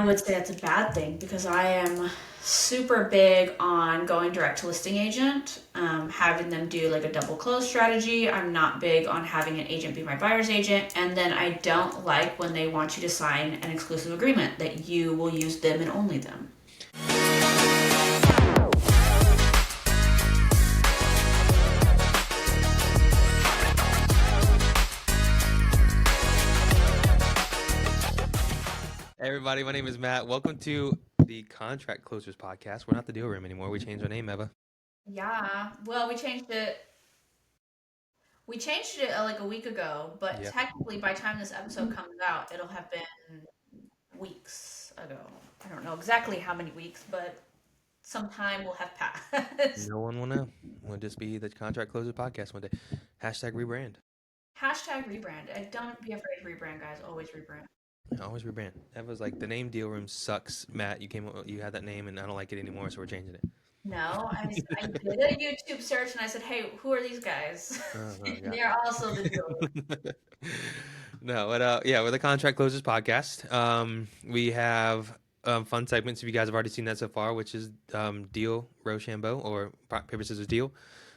would say that's a bad thing because I am super big on going direct to listing agent, having them do like a double close strategy. I'm not big on having an agent be my buyer's agent. And then I don't like when they want you to sign an exclusive agreement that you will use them and only them. Hey everybody, my name is Matt. Welcome to the Contract Closers podcast. We're not the deal room anymore. We changed our name, Eva. Yeah, well, we changed it. We changed it like a week ago, but Yeah. technically, by the time this episode comes out, it'll have been weeks ago. I don't know exactly how many weeks, but some time will have passed. No one will know. We'll just be the Contract Closers podcast one day. Hashtag rebrand. Hashtag rebrand. And don't be afraid to rebrand, guys. Always rebrand. Always rebrand. Eva's like, the name deal room sucks. Matt, you had that name and I don't like it anymore, so we're changing it. No, I did a YouTube search and I said, hey, who are these guys? Oh, God. They're also the deal. No, but yeah, we're the Contract Closers podcast. We have fun segments if you guys have already seen that so far, which is Deal Rochambeau or Paper Scissors Deal,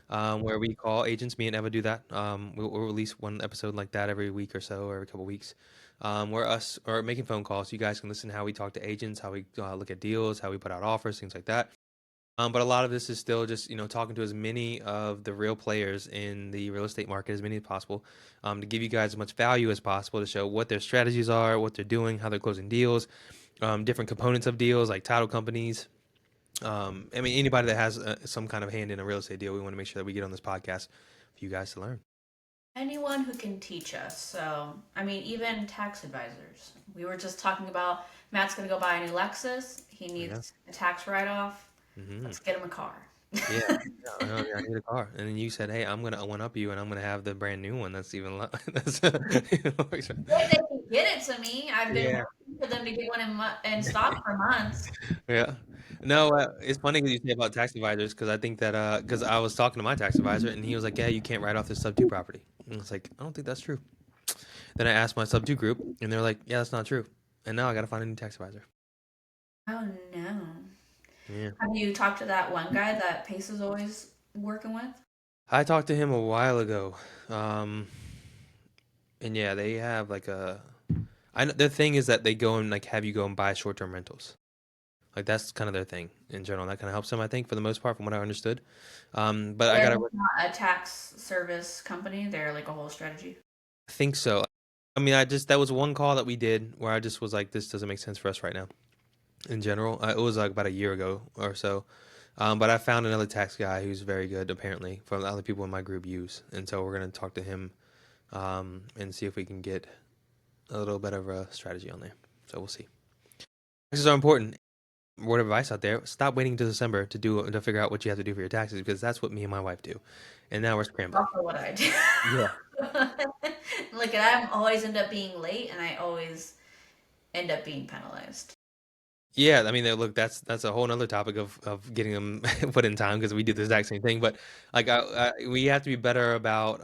where we call agents. Me and Eva do that. We'll release one episode like that every week or so, or every couple weeks. Where us are making phone calls, so you guys can listen to how we talk to agents, how we look at deals, how we put out offers, things like that. But a lot of this is still just, talking to as many of the real players in the real estate market, as many as possible, to give you guys as much value as possible to show what their strategies are, what they're doing, how they're closing deals, different components of deals like title companies. I mean, anybody that has some kind of hand in a real estate deal, we want to make sure that we get on this podcast for you guys to learn. Anyone who can teach us. So, I mean, even tax advisors. We were just talking about Matt's going to go buy a new Lexus. He Yeah. needs a tax write off. Mm-hmm. Let's get him a car. Yeah, I need a car. And then you said, "Hey, I'm gonna one up you, and I'm gonna have the brand new one." That's even that's If they can get it to me, I've been yeah, waiting for them to get one in stock for months. yeah. No, it's funny because you say about tax advisors because I think that because I was talking to my tax advisor and he was like, "Yeah, you can't write off this sub two property." And I was like, "I don't think that's true." Then I asked my sub two group, and they're like, "Yeah, that's not true." And now I got to find a new tax advisor. Oh no. Yeah, Have you talked to that one guy that Pace is always working with? I talked to him a while ago, um, and yeah, they have like a. I know the thing is that they go and like have you go and buy short term rentals. Like that's kind of their thing in general. That kind of helps them, I think, for the most part, from what I understood. But I They're gotta not a tax service company. They're like a whole strategy. think so. I mean, I just that was one call that we did where I just was like, this doesn't make sense for us right now. In general, it was like about a year ago or so. But I found another tax guy who's very good, apparently, from the other people in my group use, and so we're gonna talk to him and see if we can get a little bit of a strategy on there. So we'll see. Taxes are important. Word of advice out there: stop waiting until December to figure out what you have to do for your taxes because that's what me and my wife do, and now we're scrambling. Also, what I do. Yeah. Like, I'm always end up being late, and I always end up being penalized. Yeah, I mean, look, that's a whole nother topic of getting them put in time because we do the exact same thing. But like, we have to be better about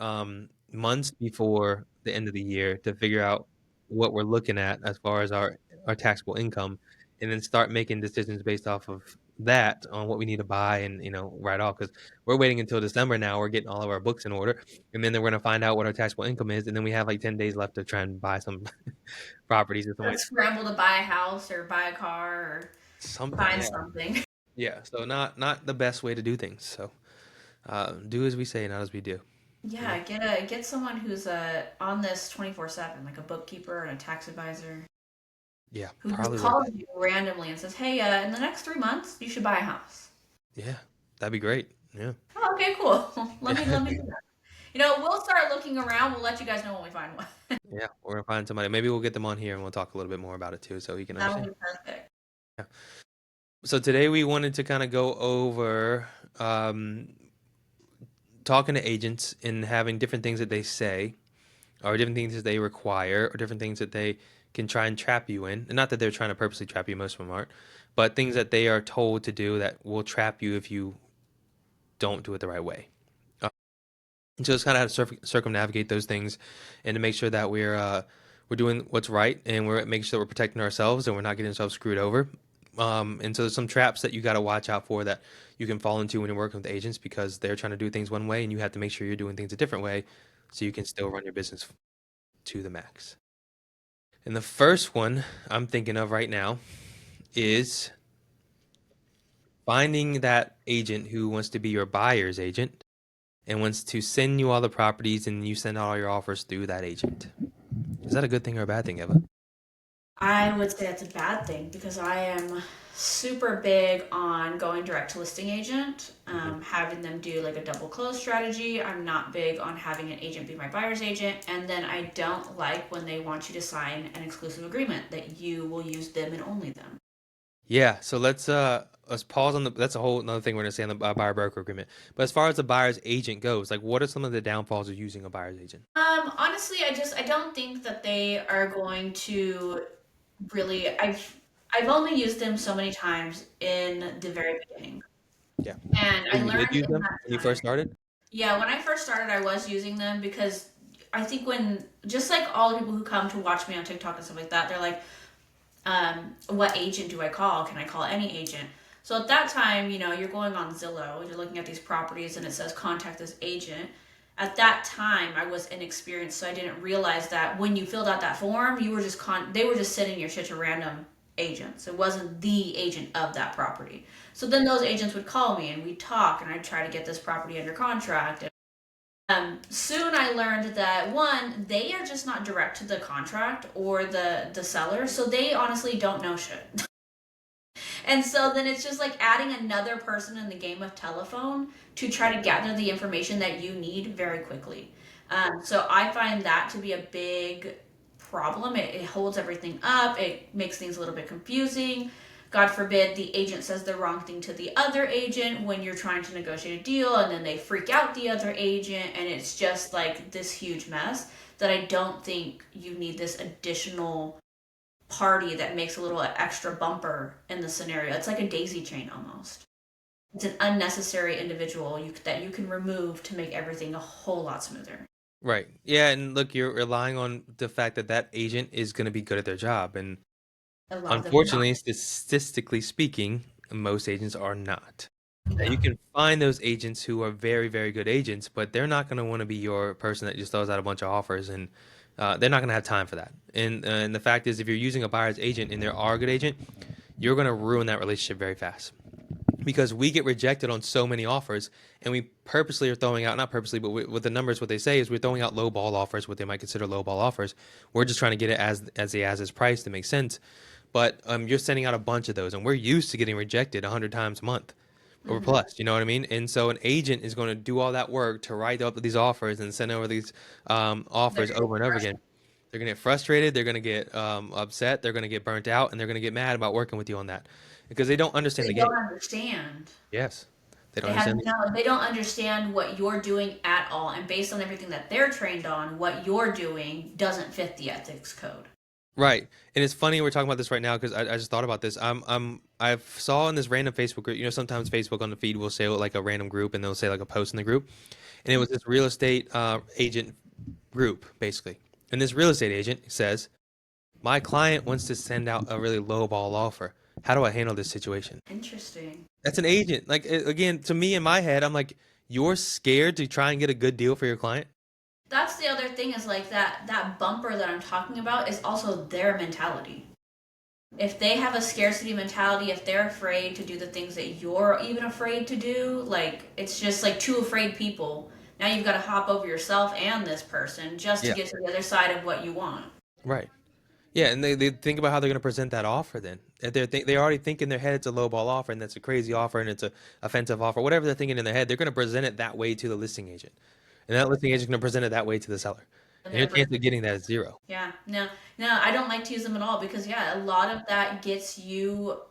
months before the end of the year to figure out what we're looking at as far as our taxable income, and then start making decisions based off of that on what we need to buy and write off. Because we're waiting until December now. We're getting all of our books in order, and then we're gonna find out what our taxable income is, and then we have like 10 days left to try and buy some properties or something Or like scramble to buy a house or buy a car or something. find Yeah. something. Yeah, so not the best way to do things. So do as we say, not as we do. You know? Yeah, get someone who's on this 24/7, like a bookkeeper and a tax advisor, Yeah, who just probably calls like you randomly and says, "Hey, in the next 3 months, you should buy a house." yeah, that'd be great. Yeah, Oh, okay, cool. Let me do that. We'll start looking around. We'll let you guys know when we find one. yeah, we're gonna find somebody. Maybe we'll get them on here and we'll talk a little bit more about it too, so he can That'll understand. be perfect. Yeah. So today we wanted to kind of go over um, talking to agents and having different things that they say, or different things that they require, or different things that they can try and trap you in. And not that they're trying to purposely trap you; most of them aren't. But things that they are told to do that will trap you if you don't do it the right way. And so it's kind of how to circumnavigate those things and to make sure that we're doing what's right, and we're making sure that we're protecting ourselves and we're not getting ourselves screwed over. And so there's some traps that you got to watch out for that you can fall into when you're working with agents because they're trying to do things one way, and you have to make sure you're doing things a different way so you can still run your business to the max. And the first one I'm thinking of right now is finding that agent who wants to be your buyer's agent and wants to send you all the properties and you send out all your offers through that agent. Is that a good thing or a bad thing, Eva? I would say it's a bad thing because I am super big on going direct to listing agent, Mhm. having them do like a double close strategy. I'm not big on having an agent be my buyer's agent. And then I don't like when they want you to sign an exclusive agreement that you will use them and only them. Yeah, so let's pause on the that's a whole another thing we're gonna say on the buyer broker agreement. But as far as the buyer's agent goes, like what are some of the downfalls of using a buyer's agent? Honestly, I don't think that they are going to really. I've only used them so many times in the very beginning, Yeah. and I When you did learned use in them that when you time. first started? Yeah, when I first started, I was using them because I think when, just like all the people who come to watch me on TikTok and stuff like that, they're like, what agent do I call? Can I call any agent? So at that time, you're going on Zillow, you're looking at these properties and it says contact this agent. At that time, I was inexperienced, so I didn't realize that when you filled out that form, you were just they were just sending your shit to random agents. It wasn't the agent of that property. So then those agents would call me and we'd talk and I'd try to get this property under contract. Soon I learned that one, they are just not direct to the contract or the seller, so they honestly don't know shit. And so then it's just like adding another person in the game of telephone to try to gather the information that you need very quickly. So I find that to be a big problem. It holds everything up. It makes things a little bit confusing. God forbid the agent says the wrong thing to the other agent when you're trying to negotiate a deal, and then they freak out the other agent, and it's just like this huge mess that I don't think you need this additional party that makes a little extra bumper in the scenario. It's like a daisy chain almost. It's an unnecessary individual that you can remove to make everything a whole lot smoother. Right. Yeah, and look, you're relying on the fact that that agent is going to be good at their job, and A lot of them are not. unfortunately, statistically speaking, most agents are not. Now, you Yeah. can find those agents who are very, very good agents, but they're not going to want to be your person that just throws out a bunch of offers, and they're not going to have time for that. And the fact is, if you're using a buyer's agent and they are a good agent, you're going to ruin that relationship very fast because we get rejected on so many offers, and we purposely are throwing out, not purposely, but with the numbers, what they say is we're throwing out low ball offers, what they might consider low ball offers. We're just trying to get it as the as is price to make sense. But you're sending out a bunch of those, and we're used to getting rejected 100 times a month or Hmm. plus. You know what I mean? And so an agent is going to do all that work to write up these offers and send over these They're offers gonna over and get over again. frustrated. They're going to get frustrated. They're going to get upset. They're going to get burnt out, and they're going to get mad about working with you on that because they don't understand They the game. don't understand. Yes, they don't They have understand. no. They don't understand what you're doing at all, and based on everything that they're trained on, what you're doing doesn't fit the ethics code. Right, and it's funny we're talking about this right now because I just thought about this. I've saw in this random Facebook group. You know, sometimes Facebook on the feed will say like a random group, and they'll say like a post in the group, and it was this real estate agent group basically. And this real estate agent says, "My client wants to send out a really low ball offer. How do I handle this situation?" Interesting. That's an agent. Like again, to me in my head, I'm like, "You're scared to try and get a good deal for your client?" That's the other thing is like that bumper that I'm talking about is also their mentality. If they have a scarcity mentality, if they're afraid to do the things that you're even afraid to do, like it's just like two afraid people. Now you've got to hop over yourself and this person just to Yeah. get to the other side of what you want. Right. Yeah, and they think about how they're going to present that offer then. If they already think in their head it's a low ball offer and that's a crazy offer and it's a offensive offer, whatever they're thinking in their head, they're going to present it that way to the listing agent. And that listing agent is going to present it that way to the seller. And And your they're chance of presenting getting that is zero. Yeah, no, no, I don't like to use them at all because yeah, a lot of that gets you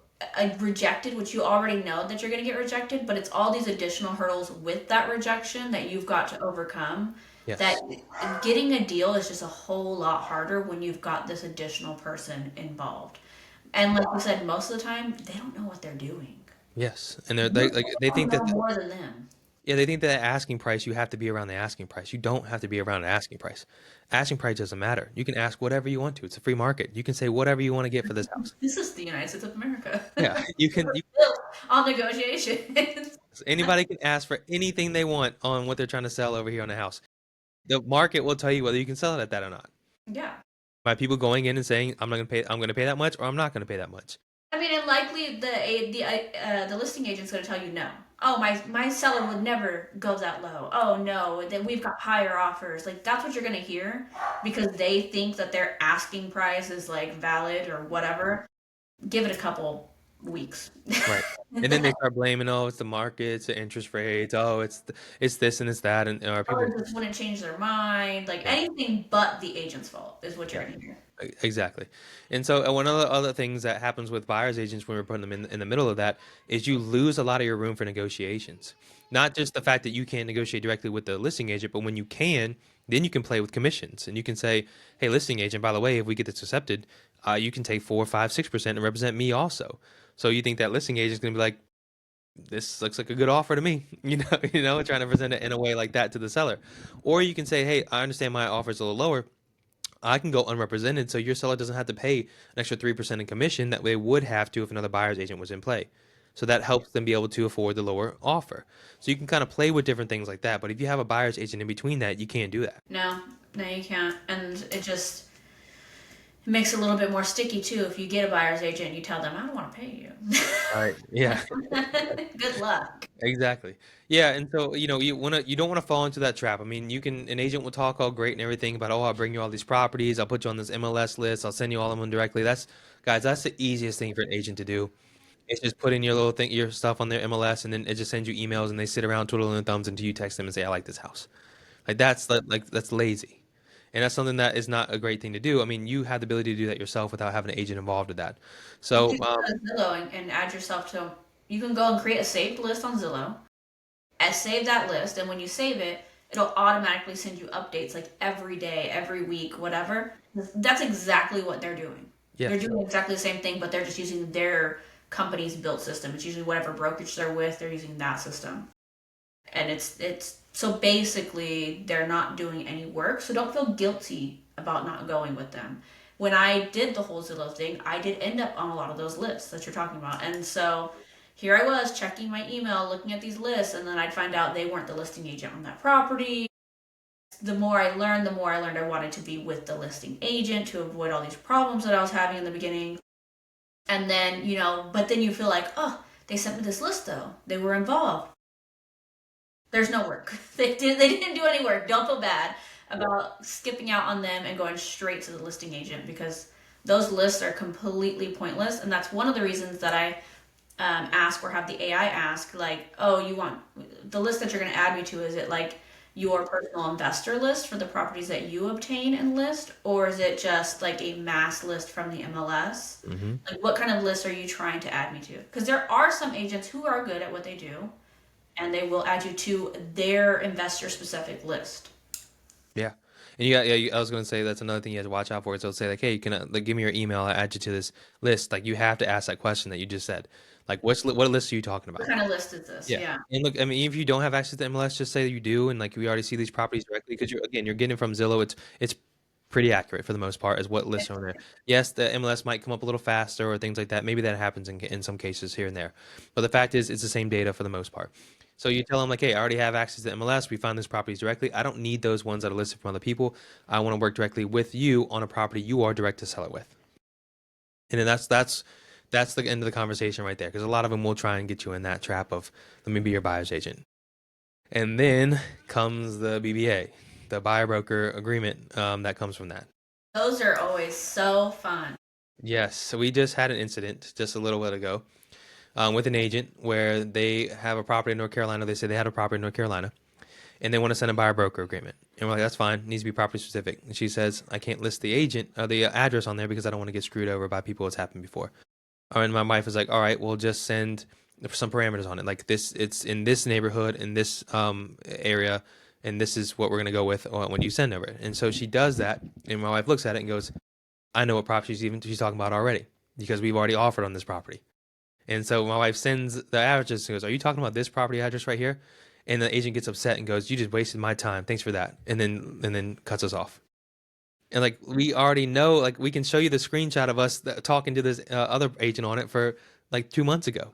rejected, which you already know that you're going to get rejected, but it's all these additional hurdles with that rejection that you've got to overcome. That Yes. getting a deal is just a whole lot harder when you've got this additional person involved. And like you said, most of the time they don't know what they're doing. Yes. And they're You like they think know that more than them. Yeah, they think that asking price, you have to be around the asking price. You don't have to be around the asking price. Asking price doesn't matter. You can ask whatever you want to. It's a free market. You can say whatever you want to get for this house. This is the United States of America. Yeah, you can. We're built on negotiations. Anybody can ask for anything they want on what they're trying to sell over here on the house. The market will tell you whether you can sell it at that or not. Yeah. By people going in and saying, I'm not gonna pay, I'm gonna pay that much, or I'm not gonna pay that much. I mean, and likely the listing agent's going to tell you no. Oh, my seller would never go that low. Oh no, that we've got higher offers. Like that's what you're going to hear because they think that their asking price is like valid or whatever. Give it a couple weeks. Right. And then they start blaming, oh, it's the market, it's the interest rates, oh, it's this and it's that, and Or people, just wouldn't change their mind. Like yeah. anything but the agent's fault is what you're Yeah. going to hear. Exactly. And so one of the other things that happens with buyer's agents when we're putting them in the middle of that is you lose a lot of your room for negotiations. Not just the fact that you can't negotiate directly with the listing agent, but when you can, then you can play with commissions and you can say, hey, listing agent, by the way, if we get this accepted, you can take 4, 5, 6% and represent me also. So you think that listing agent is going to be like, this looks like a good offer to me, trying to present it in a way like that to the seller. Or you can say, hey, I understand my offer is a little lower. I can go unrepresented, so your seller doesn't have to pay an extra 3% in commission that they would have to if another buyer's agent was in play. So that helps them be able to afford the lower offer. So you can kind of play with different things like that. But if you have a buyer's agent in between that, you can't do that. No, no, you can't. And it makes it a little bit more sticky too if you get a buyer's agent and you tell them, I don't want to pay you. Right. Yeah. Good luck. Exactly. Yeah, and so you don't want to fall into that trap. I mean, an agent will talk all great and everything about, oh, I'll bring you all these properties, I'll put you on this MLS list, I'll send you all of them directly. That's the easiest thing for an agent to do. It's just putting your little thing, your stuff on their MLS, and then it just sends you emails, and they sit around twiddling their thumbs until you text them and say, "I like this house." That's lazy, and that's something that is not a great thing to do. I mean, you have the ability to do that yourself without having an agent involved with that. You So, can go to Zillow and add yourself to, you can go and create a saved list on Zillow and save that list. And when you save it, it'll automatically send you updates like every day, every week, whatever. That's exactly what they're doing. They're yes, doing exactly the same thing, but they're just using their company's built system. It's usually whatever brokerage they're with, they're using that system. And it's so basically they're not doing any work. So don't feel guilty about not going with them. When I did the whole Zillow thing, I did end up on a lot of those lists that you're talking about. And so here I was checking my email, looking at these lists, and then I'd find out they weren't the listing agent on that property. The more I learned I wanted to be with the listing agent to avoid all these problems that I was having in the beginning. And then, but then you feel like, oh, they sent me this list though. They were involved. There's no work. They didn't do any work. Don't feel bad about skipping out on them and going straight to the listing agent because those lists are completely pointless. And that's one of the reasons that I ask or have the AI ask, like, oh, you want the list that you're going to add me to? Is it like your personal investor list for the properties that you obtain and list, or is it just like a mass list from the MLS? hmm Like, what kind of list are you trying to add me to? Because there are some agents who are good at what they do, and they will add you to their investor specific list. yeah. And I was going to say that's another thing you have to watch out for. So say like, hey, can like give me your email? I add you to this list. Like you have to ask that question that you just said. Like, what list are you talking What about? kind of list is this? Yeah. Yeah. And look, I mean, if you don't have access to MLS, just say you do, and like we already see these properties directly because you're getting it from Zillow. It's pretty accurate for the most part as what lists are on there. Yes, the MLS might come up a little faster or things like that. Maybe that happens in some cases here and there, but the fact is, it's the same data for the most part. So you tell them like, hey, I already have access to MLS. We found these properties directly. I don't need those ones that are listed from other people. I want to work directly with you on a property you are direct to seller with. And then that's the end of the conversation right there because a lot of them will try and get you in that trap of let me be your buyer's agent. And then comes the BBA, the buyer broker agreement that comes from that. Those are always so fun. Yes, so we just had an incident just a little bit ago with an agent where they have a property in North Carolina. They say they had a property in North Carolina and they want to send a buyer broker agreement. And we're like, that's fine. It needs to be property specific. And she says, I can't list the agent or the address on there because I don't want to get screwed over by people it's happened before. And my wife was like, all right, we'll just send some parameters on it. Like this, it's in this neighborhood, in this area, and this is what we're going to go with when you send over it. And so she does that. And my wife looks at it and goes, I know what property she's talking about already because we've already offered on this property. And so my wife sends the address and goes, are you talking about this property address right here? and the agent gets upset and goes, "You just wasted my time. Thanks for that," and then cuts us off. And like we already know, like we can show you the screenshot of us talking to this other agent on it for like 2 months ago.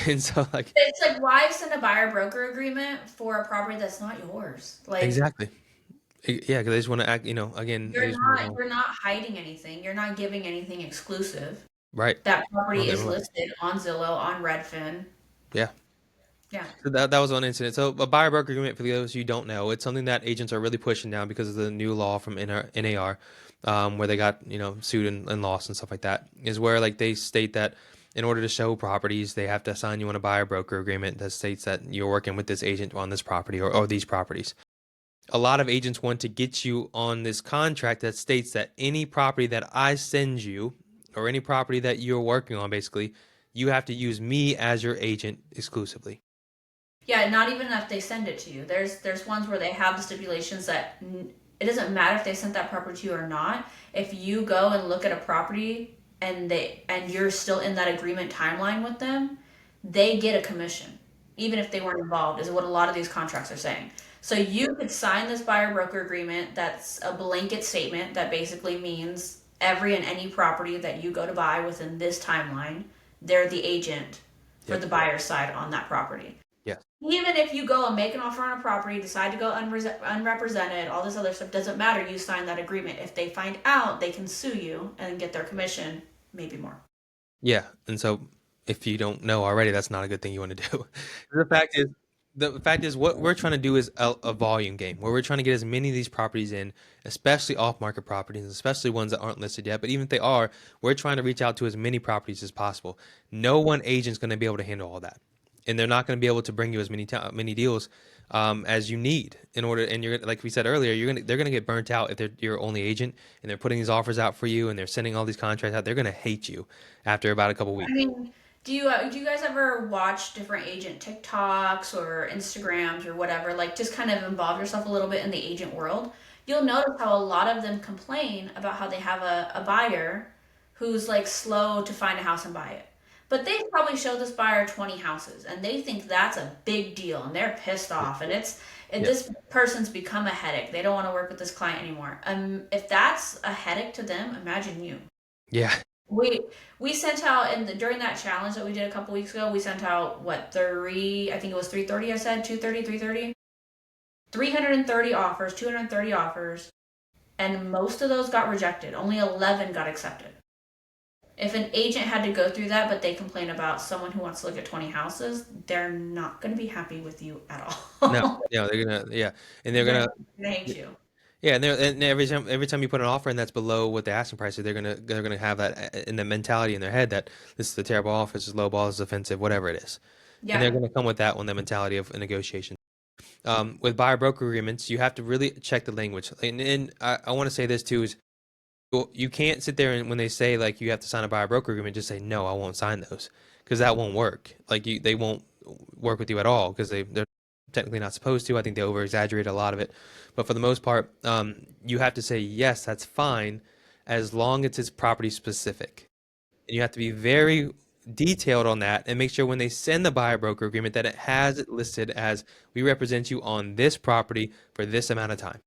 And so like It's like, why send a buyer broker agreement for a property that's not yours? Like, exactly, yeah, because they just want to act, again, they just want to you're not hiding anything. You're not giving anything exclusive. right. That property Don't get is me wrong. listed on Zillow, on Redfin. Yeah. Yeah. So that was one incident. So a buyer broker agreement, for those you don't know, it's something that agents are really pushing now because of the new law from NAR, where they got sued and lost and stuff like that. Is where like they state that in order to show properties, they have to sign you on a buyer broker agreement that states that you're working with this agent on this property or these properties. A lot of agents want to get you on this contract that states that any property that I send you or any property that you're working on, basically, you have to use me as your agent exclusively. Yeah, not even if they send it to you. There's ones where they have the stipulations that it doesn't matter if they sent that property to you or not. If you go and look at a property and you're still in that agreement timeline with them, they get a commission, even if they weren't involved, is what a lot of these contracts are saying. So you could sign this buyer broker agreement that's a blanket statement that basically means every and any property that you go to buy within this timeline, they're the agent for Yep. the buyer's side on that property. Yeah. Even if you go and make an offer on a property, decide to go unrepresented, all this other stuff doesn't matter. You sign that agreement. If they find out, they can sue you and get their commission, maybe more. Yeah. And so if you don't know already, that's not a good thing you want to do. The fact is, what we're trying to do is a volume game where we're trying to get as many of these properties in, especially off-market properties, especially ones that aren't listed yet. But even if they are, we're trying to reach out to as many properties as possible. No one agent's going to be able to handle all that, and they're not going to be able to bring you as many deals as you need in order. And you're like we said earlier, they're gonna get burnt out if they're your only agent and they're putting these offers out for you and they're sending all these contracts out. They're gonna hate you after about a couple I weeks. mean, do you guys ever watch different agent TikToks or Instagrams or whatever? Like, just kind of involve yourself a little bit in the agent world. You'll notice how a lot of them complain about how they have a buyer who's like slow to find a house and buy it. But they probably showed this buyer 20 houses and they think that's a big deal and they're pissed off and Yeah. this person's become a headache. They don't want to work with this client anymore. If that's a headache to them, imagine you. Yeah. We we sent out during that challenge that we did a couple weeks ago, we sent out what, three, I think it was 330, I said 230, 330, 330 offers, 230 offers, and most of those got rejected. Only 11 got accepted. If an agent had to go through that, but they complain about someone who wants to look at 20 houses, they're not going to be happy with you at No. all. No. They're gonna. Yeah. And they're They're gonna. going to hate you. Yeah. And every time you put an offer in that's below what the asking price is, they're gonna have that in the mentality in their head that this is a terrible offer, this is low ball, this is offensive, whatever it is, and they're Yeah. gonna come with that one, the mentality of a negotiation. With buyer broker agreements, you have to really check the language. And I want to say this too is, well, you can't sit there and when they say like you have to sign a buyer broker agreement, just say no, I won't sign those because that won't work. Like they won't work with you at all because they're technically not supposed to. I think they over exaggerate a lot of it, but for the most part, you have to say yes, that's fine, as long as it's property specific, and you have to be very detailed on that and make sure when they send the buyer broker agreement that it has it listed as we represent you on this property for this amount of time.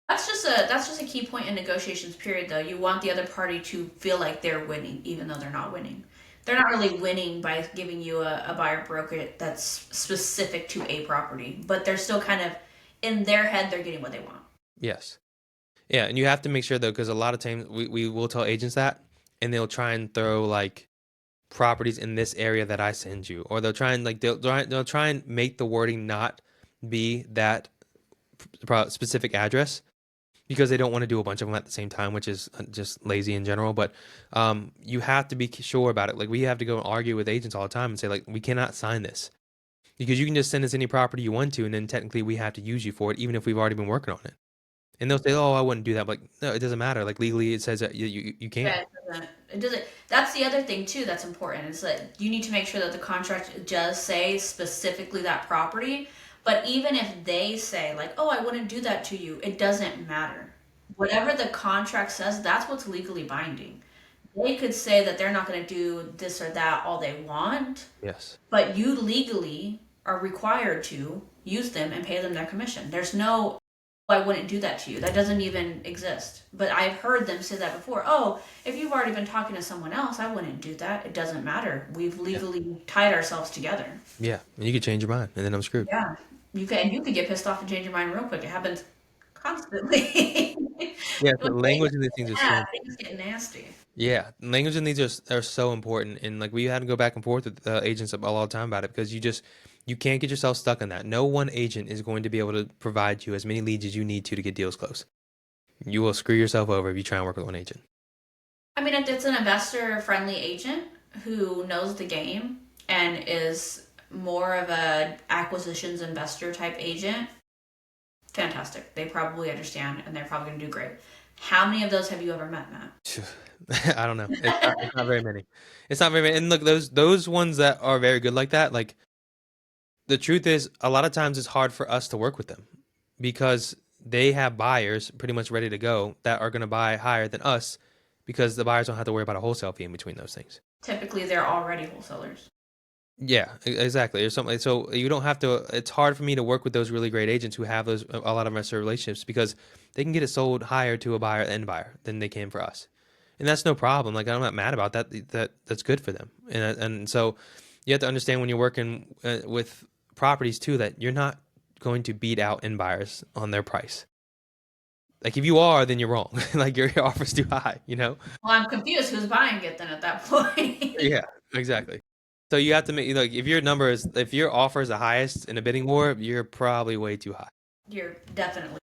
That's just a key point in negotiations, period, though. You want the other party to feel like they're winning, even though they're not winning. They're not really winning by giving you a buyer broker that's specific to a property, but they're still kind of in their head they're getting what they want. Yes. Yeah, and you have to make sure though, because a lot of times we will tell agents that, and they'll try and throw like properties in this area that I send you, or they'll try and like they'll try and make the wording not be that specific address because they don't want to do a bunch of them at the same time, which is just lazy in general. But you have to be sure about it. Like we have to go and argue with agents all the time and say like we cannot sign this because you can just send us any property you want to, and then technically we have to use you for it, even if we've already been working on it. And they'll say, "Oh, I wouldn't do that." But like, no, it doesn't matter. Like legally, it says that you can. Yeah, it doesn't. It doesn't. That's the other thing too. That's important is that you need to make sure that the contract does say specifically that property. But even if they say like, "Oh, I wouldn't do that to you," it doesn't matter. Whatever the contract says, that's what's legally binding. They could say that they're not going to do this or that all they want, Yes. but you legally are required to use them and pay them their commission. There's no, "Oh, I wouldn't do that to you." That doesn't even exist. But I've heard them say that before. "Oh, if you've already been talking to someone else, I wouldn't do that. It doesn't matter. We've Yeah. legally tied ourselves together." Yeah. And you could change your mind, and then I'm screwed. Yeah. You could get pissed off and change your mind real quick. It happens constantly. Yeah. So Like, language and these things are yeah, so. things get nasty. Yeah, language and these are so important, and like we had to go back and forth with agents a lot of time about it because you can't get yourself stuck in that. No one agent is going to be able to provide you as many leads as you need to get deals closed. You will screw yourself over if you try and work with one agent. I mean, if it's an investor friendly agent who knows the game and is more of a acquisitions investor type agent, fantastic. They probably understand and they're probably going to do great. How many of those have you ever met, I don't know. It's not very many. It's not very many. And look, those ones that are very good like that, like the truth is, a lot of times it's hard for us to work with them because they have buyers pretty much ready to go that are going to buy higher than us because the buyers don't have to worry about a wholesale fee in between those things. Typically, they're already wholesalers. Yeah, exactly. Or something. So you don't have to. It's hard for me to work with those really great agents who have those a lot of investor relationships because they can get it sold higher to a buyer end buyer than they can for us, and that's no problem. Like I'm not mad about that. That's good for them, and so you have to understand when you're working with properties too that you're not going to beat out end buyers on their price. Like if you are, then you're wrong. Like your offer's too high. Well, I'm confused who's buying it then at that point. Yeah, exactly. So you have to make like if your offer is the highest in a bidding war, you're probably way too high. You're definitely.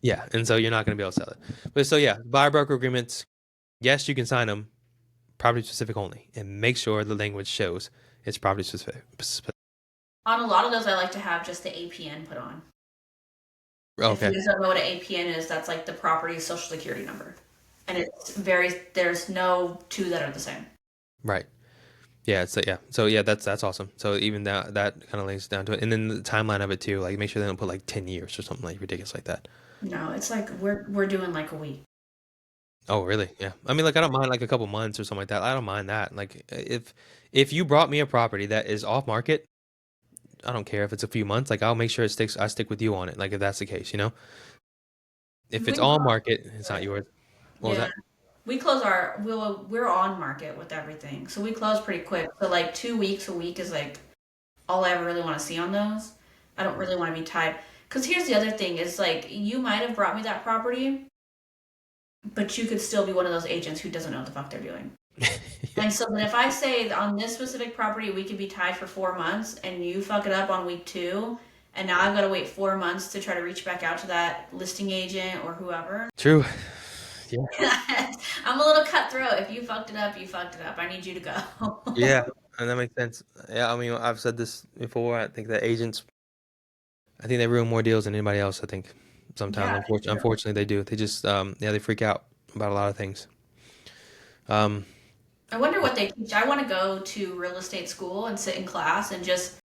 Yeah, and so you're not going to be able to sell it. But so yeah, buyer broker agreements. Yes, you can sign them, property specific only, and make sure the language shows it's property specific. On a lot of those, I like to have just the APN put on. If you Okay, guys don't know what an APN is, that's like the property's social security number. And there's no two that are the same. right. Yeah, So yeah, that's awesome. So even that kind of links down to it, and then the timeline of it too. Like make sure they don't put like 10 years or something like ridiculous like that. No, it's like we're doing like a week. Oh, really? Yeah. I mean, like, I don't mind like a couple months or something like that. I don't mind that. Like, if you brought me a property that is off market, I don't care if it's a few months. Like, I'll make sure it sticks. I stick with you on it. Like, if that's the case. If We it's on market, it's not yours. What was yeah. that? We're on market with everything. So we close pretty quick. So like 2 weeks a week is like all I ever really want to see on those. I don't really want to be tied. Because here's the other thing is like you might have brought me that property, but you could still be one of those agents who doesn't know what the fuck they're doing. And so then if I say on this specific property we could be tied for 4 months and you fuck it up on week two, and now I've got to wait 4 months to try to reach back out to that listing agent or whoever. True. Yeah. I'm a little cutthroat. If you fucked it up, you fucked it up. I need you to go. Yeah, and that makes sense. Yeah, I mean, I've said this before. I think that agents, I think they ruin more deals than anybody else. I think sometimes, Yeah, unfortunately, they do. They just, yeah, they freak out about a lot of things. Um, I wonder what they teach. I want to go to real estate school and sit in class and just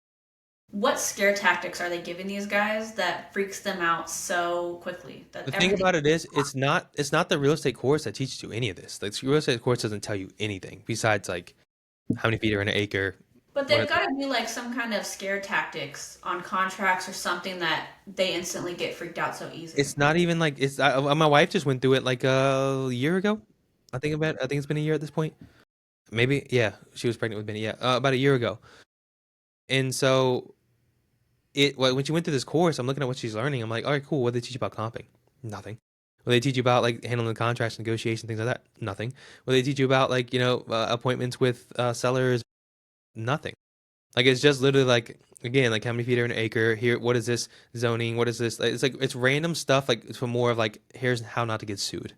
what scare tactics are they giving these guys that freaks them out so quickly that The thing everything. about it is, it's not the real estate course that teaches you any of this. Like, the real estate course doesn't tell you anything besides like how many feet are in an acre. But What they've got to be like some kind of scare tactics on contracts or something that they instantly get freaked out so easy. it's not even like my wife just went through it like a year ago. I think it's been a year at this point. Maybe yeah, she was pregnant with Benny. Yeah, about a year ago. And so when she went through this course, I'm looking at what she's learning. I'm like, all right, cool. What did they teach you about comping? Nothing. What they teach you about like handling the contracts, negotiation, things like that? Nothing. What they teach you about like appointments with sellers? Nothing. Like it's just literally like again like how many feet are an acre here? What is this zoning? What is this? It's like it's random stuff. Like it's for more of like here's how not to get sued.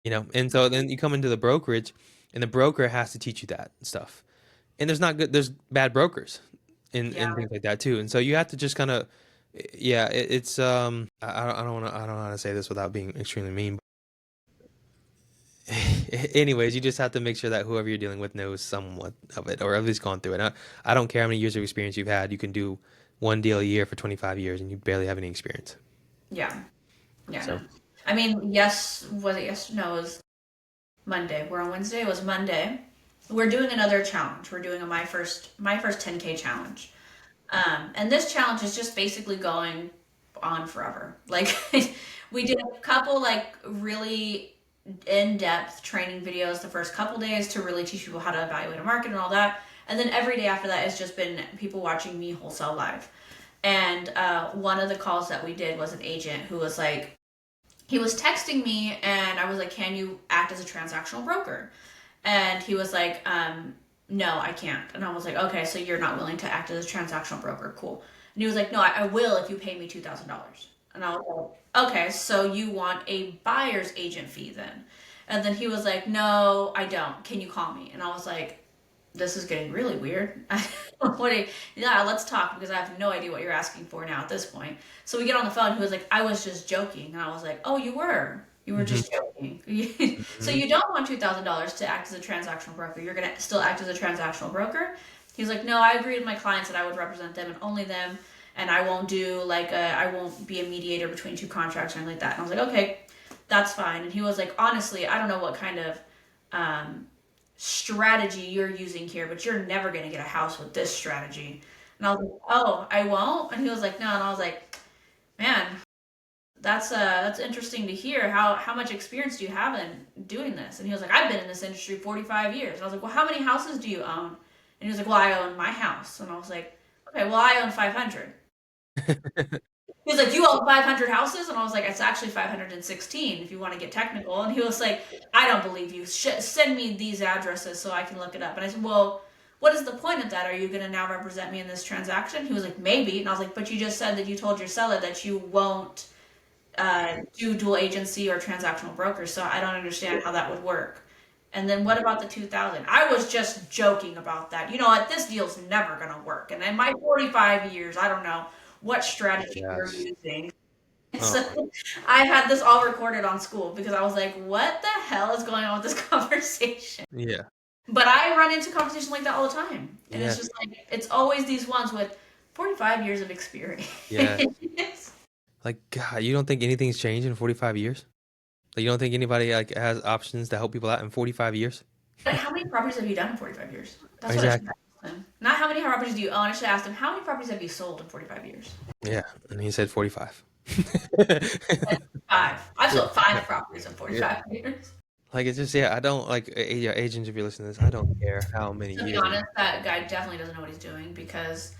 And so then you come into the brokerage, and the broker has to teach you that stuff. And there's bad brokers in Yeah. things like that too. And so you have to just kind of, yeah, it's I don't know how to say this without being extremely mean. Anyways, you just have to make sure that whoever you're dealing with knows somewhat of it, or at least gone through it. I don't care how many years of experience you've had. You can do one deal a year for 25 years, and you barely have any experience. Yeah. Yeah. No. So I mean, yes, was it yes? No, it was Monday. We're on Wednesday. It was Monday. We're doing another challenge. We're doing my first 10K challenge. And this challenge is just basically going on forever. Like we did a couple like really in-depth training videos the first couple days to really teach people how to evaluate a market and all that. And then every day after that has just been people watching me wholesale live. And one of the calls that we did was an agent who was like, he was texting me and I was like, can you act as a transactional broker? And he was like, no, I can't. And I was like, okay, so you're not willing to act as a transactional broker. Cool. And he was like, no, I will if you pay me $2,000. And I was like, okay, so you want a buyer's agent fee then? And then he was like, no, I don't. Can you call me? And I was like, this is getting really weird. What do you, yeah, let's talk because I have no idea what you're asking for now at this point. So we get on the phone. He was like, I was just joking. And I was like, oh, you were. You were Hmm. just joking. So Hmm. you don't want $2,000 to act as a transactional broker. You're going to still act as a transactional broker. He was like, no, I agreed with my clients that I would represent them and only them. And I won't do like I won't be a mediator between two contracts or anything like that. And I was like, okay, that's fine. And he was like, honestly, I don't know what kind of um, strategy you're using here, but you're never going to get a house with this strategy. And I was like, oh, I won't. And he was like, no. And I was like, man, that's interesting to hear. How much experience do you have in doing this? And he was like, I've been in this industry 45 years. And I was like, well, how many houses do you own? And he was like, well, I own my house. And I was like, okay, well, I own 500. He was like, you own 500 houses? And I was like, it's actually 516 if you want to get technical. And he was like, I don't believe you. Send me these addresses so I can look it up. And I said, well, what is the point of that? Are you going to now represent me in this transaction? He was like, maybe. And I was like, but you just said that you told your seller that you won't do dual agency or transactional brokers. So I don't understand how that would work. And then what about the 2000? I was just joking about that. You know what? This deal's never going to work. And in my 45 years, I don't know what strategy you're Gosh. using. Oh my. So I had this all recorded on school because I was like, what the hell is going on with this conversation? Yeah. But I run into conversations like that all the time. And it's Yeah. just like, it's always these ones with 45 years of experience. Yeah. Like God, you don't think anything's changed in 45 years? Like you don't think anybody like has options to help people out in 45 years? But how many properties have you done in 45 years? That's what I should Exactly. ask him. Not how many properties do you own. I should ask him, how many properties have you sold in 45 years? Yeah. And he said 45. Five. I've Yeah. sold five Yeah. properties in Yeah. 45 years. Like it's just yeah, I don't like yeah, agents if you're listening to this, I don't care how many To be years. honest, that guy definitely doesn't know what he's doing because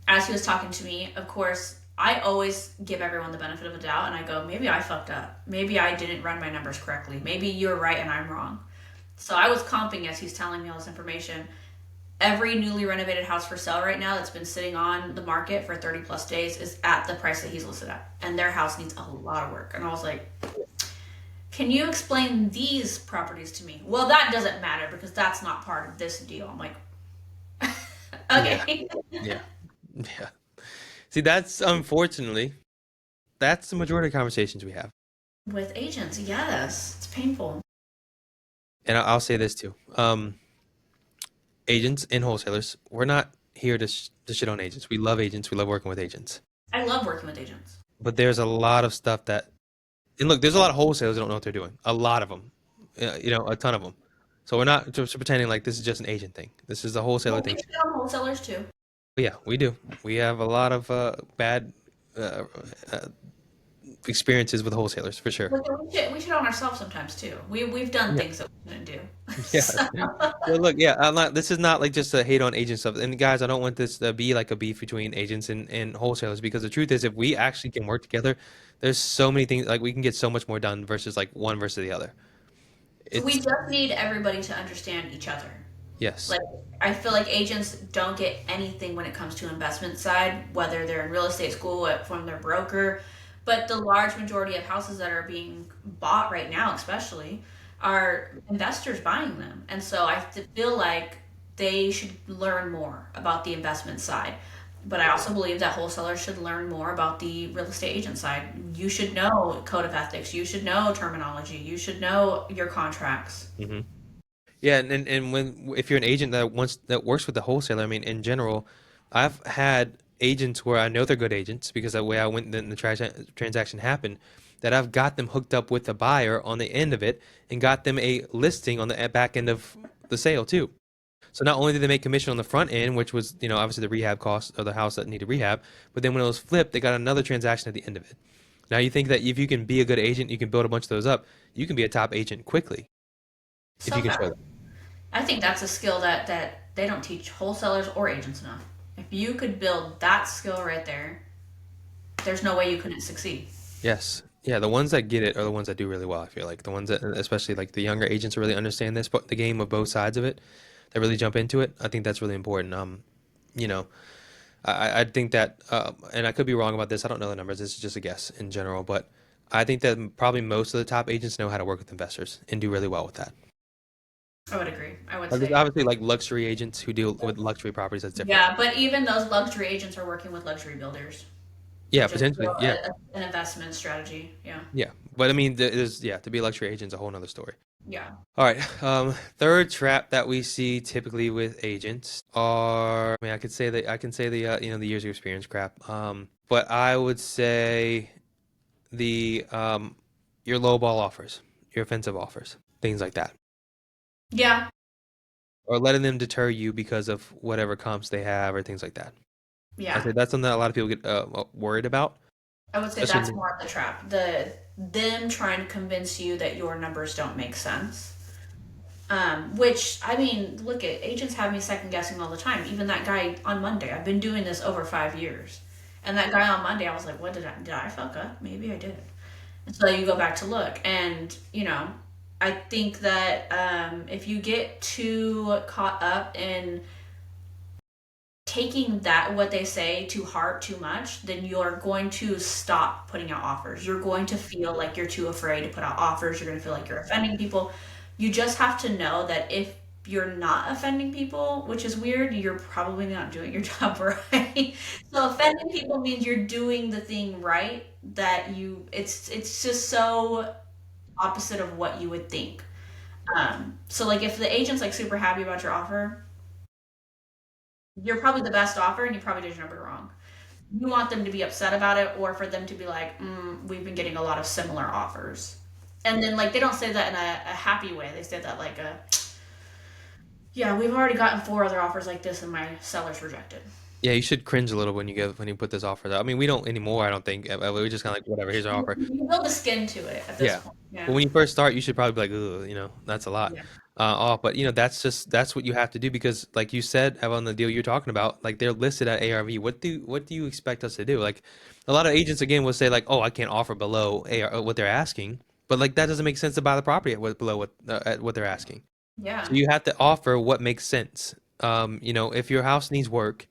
as he was talking to me, of course, I always give everyone the benefit of the doubt and I go, maybe I fucked up. Maybe I didn't run my numbers correctly. Maybe you're right and I'm wrong. So I was comping as he's telling me all this information. Every newly renovated house for sale right now that's been sitting on the market for 30 plus days is at the price that he's listed at. And their house needs a lot of work. And I was like, can you explain these properties to me? Well, that doesn't matter because that's not part of this deal. I'm like, Yeah. okay. Yeah. Yeah. See, that's unfortunately, that's the majority of conversations we have. With agents, yes, it's painful. And I'll say this too. Agents and wholesalers, we're not here to shit on agents. We love agents. We love working with agents. I love working with agents. But there's a lot of stuff that, and look, there's a lot of wholesalers that don't know what they're doing. A lot of them, a ton of them. So we're not just pretending like this is just an agent thing. This is a wholesaler Well, we thing. shit on wholesalers too. But yeah, we do. We have a lot of bad uh, uh, experiences with wholesalers for sure. We shit on ourselves sometimes too. We've done Yeah. things that we shouldn't do. Yeah. So, So look, yeah, I'm not. This is not like just a hate on agent stuff. And guys, I don't want this to be like a beef between agents and wholesalers because the truth is, if we actually can work together, there's so many things like we can get so much more done versus like one versus the other. we It's just need everybody to understand each other. yes. Like I feel like agents don't get anything when it comes to investment side, whether they're in real estate school from their broker, but the large majority of houses that are being bought right now, especially, are investors buying them, and so I feel like they should learn more about the investment side. But I also believe that wholesalers should learn more about the real estate agent side. You should know code of ethics. You should know terminology. You should know your contracts. Hmm. Yeah, and when if you're an agent that works with the wholesaler, I mean, in general, I've had agents where I know they're good agents because the way I went then the transaction happened, that I've got them hooked up with a buyer on the end of it and got them a listing on the back end of the sale too. So not only did they make commission on the front end, which was, obviously the rehab cost of the house that needed rehab, but then when it was flipped, they got another transaction at the end of it. Now you think that if you can be a good agent, you can build a bunch of those up, you can be a top agent quickly if So you can show fast. that. I think that's a skill that they don't teach wholesalers or agents enough. If you could build that skill right there, there's no way you couldn't succeed. Yes. Yeah, the ones that get it are the ones that do really well, I feel like. The ones that, especially like the younger agents who really understand this, but the game of both sides of it, that really jump into it. I think that's really important. You know, I think that, and I could be wrong about this. I don't know the numbers. This is just a guess in general, but I think that probably most of the top agents know how to work with investors and do really well with that. I would agree. I would Like there's say, obviously like luxury agents who deal with luxury properties. That's different. yeah, but even those luxury agents are working with luxury builders, Yeah, which is potentially. still Yeah, an investment strategy. Yeah. yeah. But I mean, there's yeah, to be a luxury agent is a whole nother story. Yeah. All right. Third trap that we see typically with agents are, I mean, I can say the the years of experience crap. But I would say the your lowball offers, your offensive offers, things like that, Yeah. or letting them deter you because of whatever comps they have or things like that. I Yeah. say that's something that a lot of people get worried about, I would say especially that's more of the trap. Them trying to convince you that your numbers don't make sense. Which I mean, look at agents have me second guessing all the time. Even that guy on Monday, I've been doing this over 5 years, and that guy on Monday, I was like, "What did I fuck up? Maybe I did." And so you go back to look, and I think that if you get too caught up in taking that what they say to heart too much, then you're going to stop putting out offers. You're going to feel like you're too afraid to put out offers. You're going to feel like you're offending people. You just have to know that if you're not offending people, which is weird, you're probably not doing your job right. So offending people means you're doing the thing right that it's just so opposite of what you would think. So like if the agent's like super happy about your offer, you're probably the best offer and you probably did your number wrong. You want them to be upset about it or for them to be like, we've been getting a lot of similar offers. And then like they don't say that in a happy way. They say that like yeah, we've already gotten four other offers like this and my seller's rejected. yeah, you should cringe a little when you put this offer out. I mean, we don't anymore. I don't think we just kind of like whatever. Here's our offer. You build a skin to it at this Yeah. point. But Yeah. when you first start, you should probably be like, "Ooh, that's a lot Yeah. off." But that's what you have to do because, like you said, on the deal you're talking about, like they're listed at ARV. What do you expect us to do? Like, a lot of agents again will say like, "Oh, I can't offer below AR what they're asking," but like that doesn't make sense to buy the property below at what they're asking. So Yeah. you have to offer what makes sense. If your house needs work,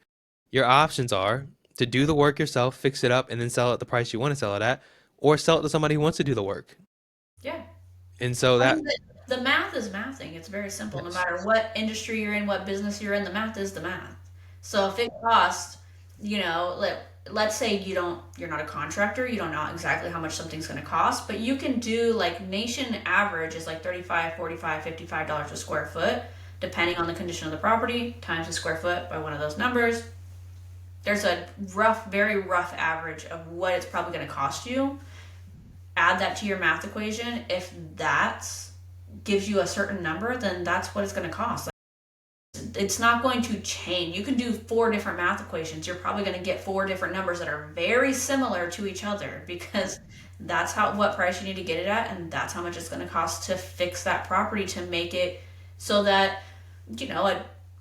your options are to do the work yourself, fix it up, and then sell it at the price you want to sell it at, or sell it to somebody who wants to do the work. Yeah. And so I that mean, the math is mathing. It's very simple. No yes. matter what industry you're in, what business you're in, the math is the math. So if it costs, let's say you're not a contractor, you don't know exactly how much something's going to cost, but you can do like nation average is like 35, 45, $55 a square foot, depending on the condition of the property, times the square foot by one of those numbers. There's a very rough average of what it's probably going to cost you. Add that to your math equation. If that gives you a certain number, then that's what it's going to cost. It's not going to change. You can do four different math equations. You're probably going to get four different numbers that are very similar to each other because that's what price you need to get it at, and that's how much it's going to cost to fix that property to make it so that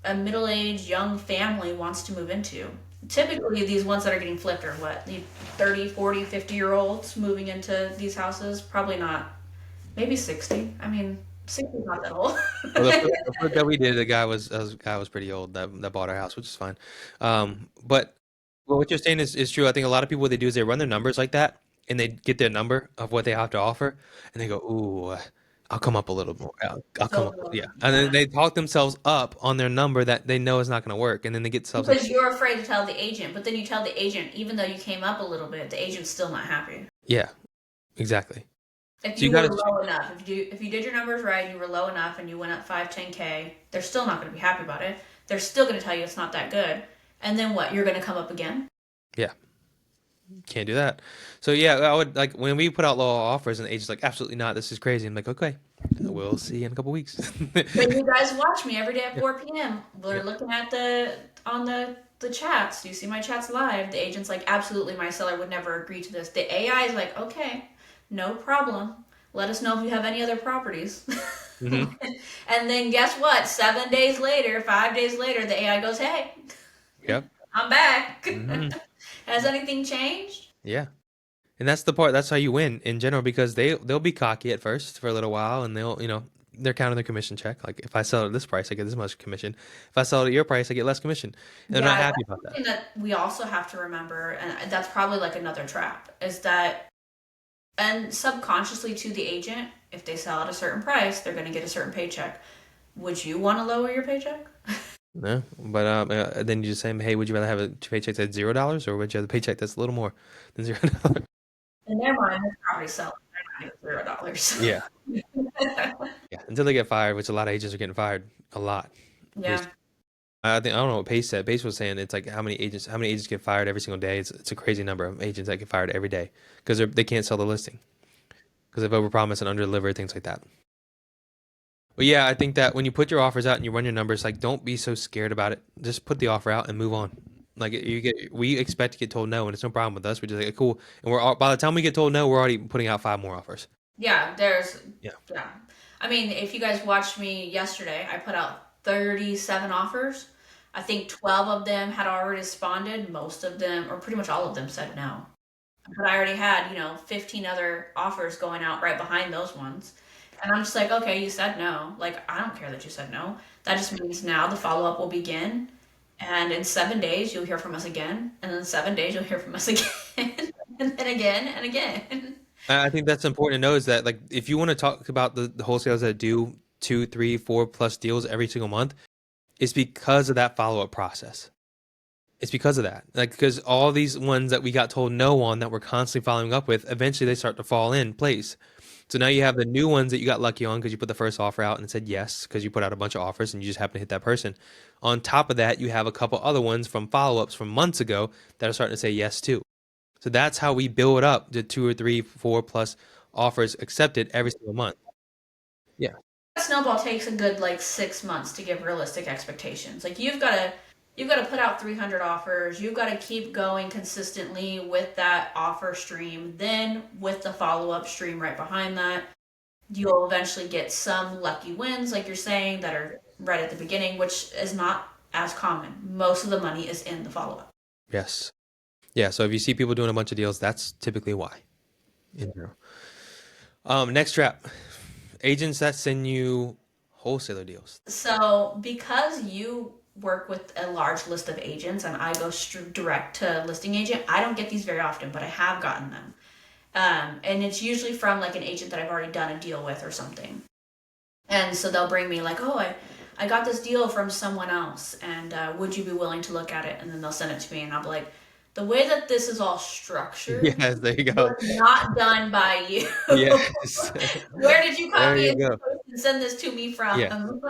a middle-aged young family wants to move into. Typically, these ones that are getting flipped are what, the 30, 40, 50-year-olds moving into these houses? Probably not. Maybe 60. I mean, 60 is not that old. Well, the flip that we did, the guy was pretty old that bought our house, which is fine. But what you're saying is true. I think a lot of people what they do is they run their numbers like that, and they get their number of what they have to offer, and they go, "Ooh, I'll come up a little more. I'll come So, up, yeah." And then they talk themselves up on their number that they know is not going to work, and then they get themselves in. because you're afraid to tell the agent, but then you tell the agent, even though you came up a little bit, the agent's still not happy. Yeah, exactly. If So you you got were to. low enough, if you did your numbers right and you were low enough and you went up 5, 10K, they're still not going to be happy about it. They're still going to tell you it's not that good. And then what? You're going to come up again? Yeah. Can't do that. So yeah, I would like when we put out low offers and the agent's like, absolutely not, this is crazy. I'm like, okay, We'll see in a couple weeks. But you guys watch me every day at Yeah. 4 p.m. We're Yep. looking at the chats. Do you see my chats live? The agent's like, absolutely, my seller would never agree to this. The AI is like, okay, no problem. Let us know if you have any other properties. Hmm. And then guess what? 7 days later, 5 days later, the AI goes, hey, Yep. I'm back. Hmm. Has anything changed? Yeah. And that's the part. That's how you win in general because they'll be cocky at first for a little while, and they're counting their commission check. Like if I sell it at this price, I get this much commission. If I sell it at your price, I get less commission. And they're not Yeah, happy that's about that. something that we also have to remember, and that's probably like another trap, is that, and subconsciously to the agent, if they sell at a certain price, they're going to get a certain paycheck. Would you want to lower your paycheck? No, but then you just say, hey, would you rather have a paycheck that's $0, or would you have a paycheck that's a little more than $0? In their mind, they're probably selling. They're not $0. Yeah, yeah. Until they get fired, which a lot of agents are getting fired a lot. Yeah. I don't know what Pace said. Pace was saying it's like how many agents get fired every single day. It's a crazy number of agents that get fired every day because they can't sell the listing because they've overpromised and underdelivered things like that. But yeah, I think that when you put your offers out and you run your numbers, like don't be so scared about it. Just put the offer out and move on. Like we expect to get told no, and it's no problem with us. We're just like cool, and by the time we get told no, we're already putting out 5 more offers. Yeah, Yeah. yeah. I mean, if you guys watched me yesterday, I put out 37 offers. I think 12 of them had already responded. Most of them, or pretty much all of them, said no. But I already had, 15 other offers going out right behind those ones. And I'm just like, okay, you said no. Like, I don't care that you said no. That just means now the follow up will begin. And in 7 days, you'll hear from us again. And then 7 days, you'll hear from us again. And then again and again. I think that's important to know is that like if you want to talk about the wholesalers that do 2, 3, 4+ deals every single month, it's because of that follow up process. It's because of that. Like because all these ones that we got told no on that we're constantly following up with, eventually they start to fall in place. So now you have the new ones that you got lucky on because you put the first offer out and it said yes because you put out a bunch of offers and you just happen to hit that person. On top of that, you have a couple other ones from follow-ups from months ago that are starting to say yes too. So that's how we build up the 2 or 3, 4+ offers accepted every single month. Yeah. Snowball takes a good like 6 months to give realistic expectations. Like you've got to put out 300 offers. You've got to keep going consistently with that offer stream. Then with the follow up stream right behind that, you'll eventually get some lucky wins, like you're saying, that are right at the beginning, which is not as common. Most of the money is in the follow up. Yes. Yeah. So if you see people doing a bunch of deals, that's typically why. In general. Next trap. Agents that send you wholesaler deals. So because you work with a large list of agents and I go direct to listing agent, I don't get these very often, but I have gotten them. And it's usually from like an agent that I've already done a deal with or something. And so they'll bring me like, oh, I got this deal from someone else, and would you be willing to look at it? And then they'll send it to me, and I'll be like, the way that this is all structured Yes, there you go. was not done by you. Yes. Where did you There copy you and go. send this to me Yeah. from?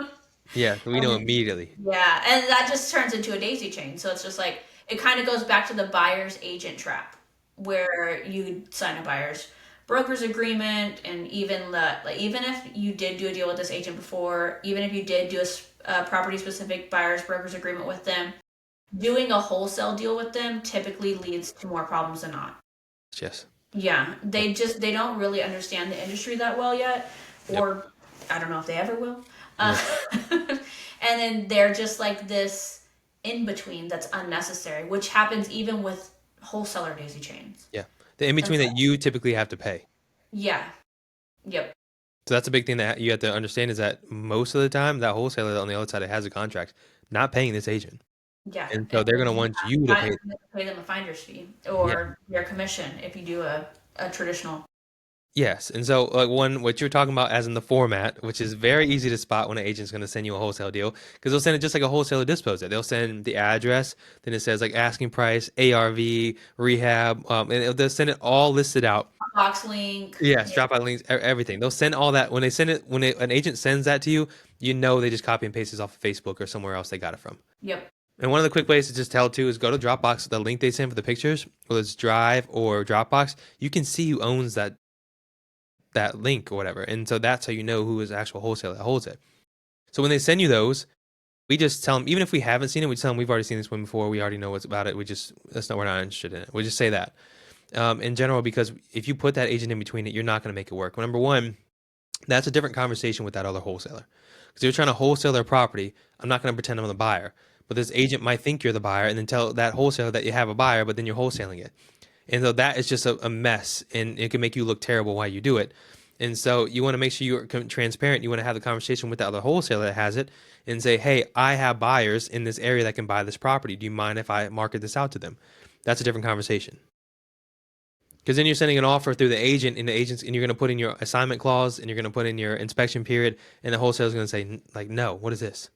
Yeah. We know And immediately. yeah, and that just turns into a daisy chain. So it's just like it kind of goes back to the buyer's agent trap, where you sign a buyer's broker's agreement, and even like even if you did do a deal with this agent before, even if you did do a property specific buyer's broker's agreement with them, doing a wholesale deal with them typically leads to more problems than not. Yes. Yeah, they don't really understand the industry that well yet, Yep. or I don't know if they ever will. Uh, Yep. and then they're just like this in between that's unnecessary, which happens even with wholesaler daisy chains. Yeah. The in And between so, that you typically have to pay. yeah, yep, So that's a big thing that you have to understand is that most of the time that wholesaler on the other side that has a contract not paying this agent. yeah, And so and they're then going to want you to pay. you have to pay them a finder's fee Yeah. or their commission if you do a traditional. Yes. And so like what you're talking about as in the format, which is very easy to spot when an agent's going to send you a wholesale deal because they'll send it just like a wholesaler dispose it. They'll send the address, then it says like asking price, ARV, rehab, and they'll send it all listed out. Box link. Yes, Yeah, drop out links, everything. They'll send all that when they send it. When an agent sends that to you, you know they just copy and paste this off of Facebook or somewhere else they got it from. yep, And one of the quick ways to just tell too is go to Dropbox. The link they send for the pictures, whether it's Drive or Dropbox, you can see who owns that that link or whatever. And so that's how you know who is the actual wholesaler that holds it. So when they send you those, we just tell them, even if we haven't seen it, we tell them we've already seen this one before. We already know what's about it. We're not interested in it. We just say that in general, because if you put that agent in between it, you're not going to make it work. Well, number one, that's a different conversation with that other wholesaler. Because you're trying to wholesale their property. I'm not going to pretend I'm the buyer. But this agent might think you're the buyer and then tell that wholesaler that you have a buyer, but then you're wholesaling it. And so that is just a mess, and it can make you look terrible while you do it. And so you want to make sure you're transparent. You want to have the conversation with the other wholesaler that has it and say, hey, I have buyers in this area that can buy this property. Do you mind if I market this out to them? That's a different conversation. Because then you're sending an offer through the agent, and you're going to put in your assignment clause, and you're going to put in your inspection period, and the wholesaler is going to say, like, no, what is this?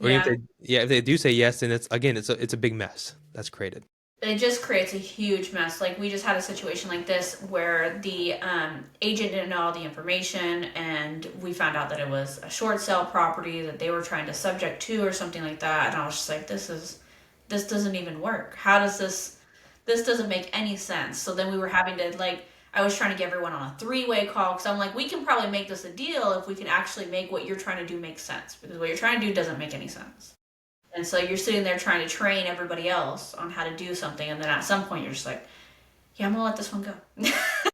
Or Yeah. if they do say yes, then it's a big mess that's created. It just creates a huge mess. Like, we just had a situation like this where the agent didn't know all the information, and we found out that it was a short sale property that they were trying to subject to or something like that. And I was just like, this doesn't even work. How does this doesn't make any sense? So then we were having to, like, I was trying to get everyone on a three-way call, because I'm like, we can probably make this a deal if we can actually make what you're trying to do make sense, because what you're trying to do doesn't make any sense. And so you're sitting there trying to train everybody else on how to do something, and then at some point you're just like, yeah, I'm gonna let this one go.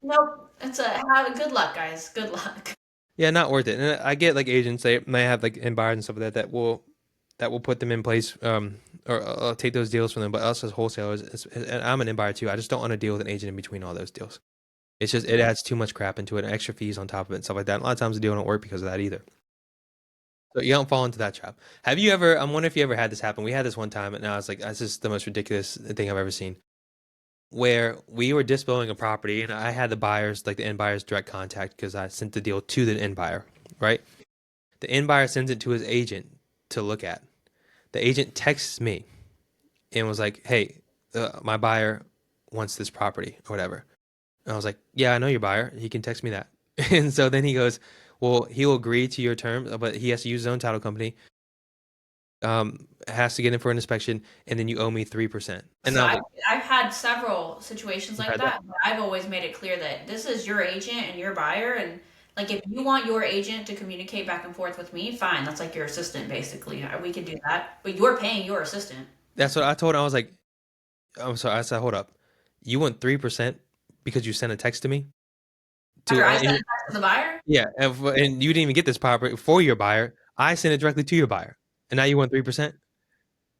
Nope. Good luck, guys. Good luck. Yeah, not worth it. And I get like agents, they may have like in buyers and stuff like that that will put them in place, or take those deals from them. But us as wholesalers, and I'm an in buyer too. I just don't want to deal with an agent in between all those deals. It's just, it adds too much crap into it, and extra fees on top of it and stuff like that. And a lot of times the deal don't work because of that either. So you don't fall into that trap. Have you ever? I'm wondering if you ever had this happen. We had this one time, and I was like, "This is the most ridiculous thing I've ever seen." Where we were disposing a property, and I had the buyers, like the end buyers, direct contact because I sent the deal to the end buyer. Right? The end buyer sends it to his agent to look at. The agent texts me and was like, "Hey, my buyer wants this property or whatever." And I was like, "Yeah, I know your buyer. He can text me that." And so then he goes, "Well, he'll agree to your terms, but he has to use his own title company. Has to get in for an inspection, and then you owe me 3%." And So I was I, like, I've had several situations "You like had that?" that, but I've always made it clear that this is your agent and your buyer, and like, if you want your agent to communicate back and forth with me, fine. That's like your assistant, basically. We can do that, but you're paying your assistant. That's what I told him. I was like, "I'm sorry." I said, "Hold up. You want 3% because you sent a text to me After to I send it back to the buyer, yeah, and you didn't even get this property for your buyer. I sent it directly to your buyer, and now you want 3%?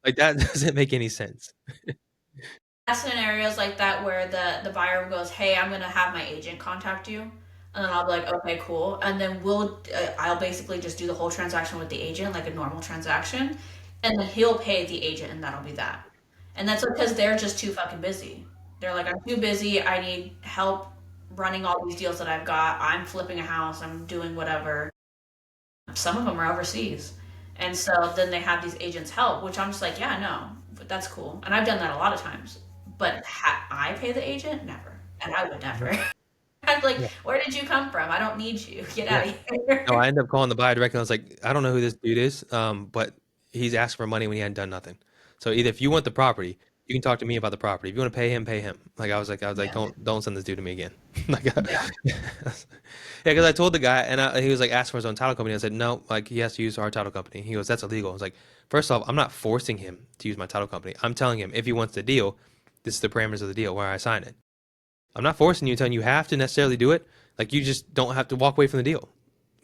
Like that doesn't make any sense." scenarios like that where the buyer goes, "Hey, I'm gonna have my agent contact you," and then I'll be like, "Okay, cool," and then I'll basically just do the whole transaction with the agent like a normal transaction, and then he'll pay the agent, and that'll be that. And that's because they're just too fucking busy. They're like, "I'm too busy. I need help running all these deals that I've got. I'm flipping a house. I'm doing whatever." Some of them are overseas. And so then they have these agents help, which I'm just like, yeah, no, but that's cool. And I've done that a lot of times. But I pay the agent? Never. And I would never. I'm like, Yeah. where did you come from? I don't need you. Get Yeah. out of No, here. I ended up calling the buyer directly. I was like, "I don't know who this dude is, but he's asking for money when he hadn't done nothing. So either if you want the property, you can talk to me about the property. If you want to pay him, pay him." Like I was like, Yeah. don't send this dude to me again." Like, Yeah. yeah, because I told the guy, and he was like asking for his own title company. I said, "No, like he has to use our title company." He goes, "That's illegal." I was like, "First off, I'm not forcing him to use my title company. I'm telling him if he wants the deal, this is the parameters of the deal where I sign it. I'm not forcing you, telling you have to necessarily do it. Like you just don't have to walk away from the deal.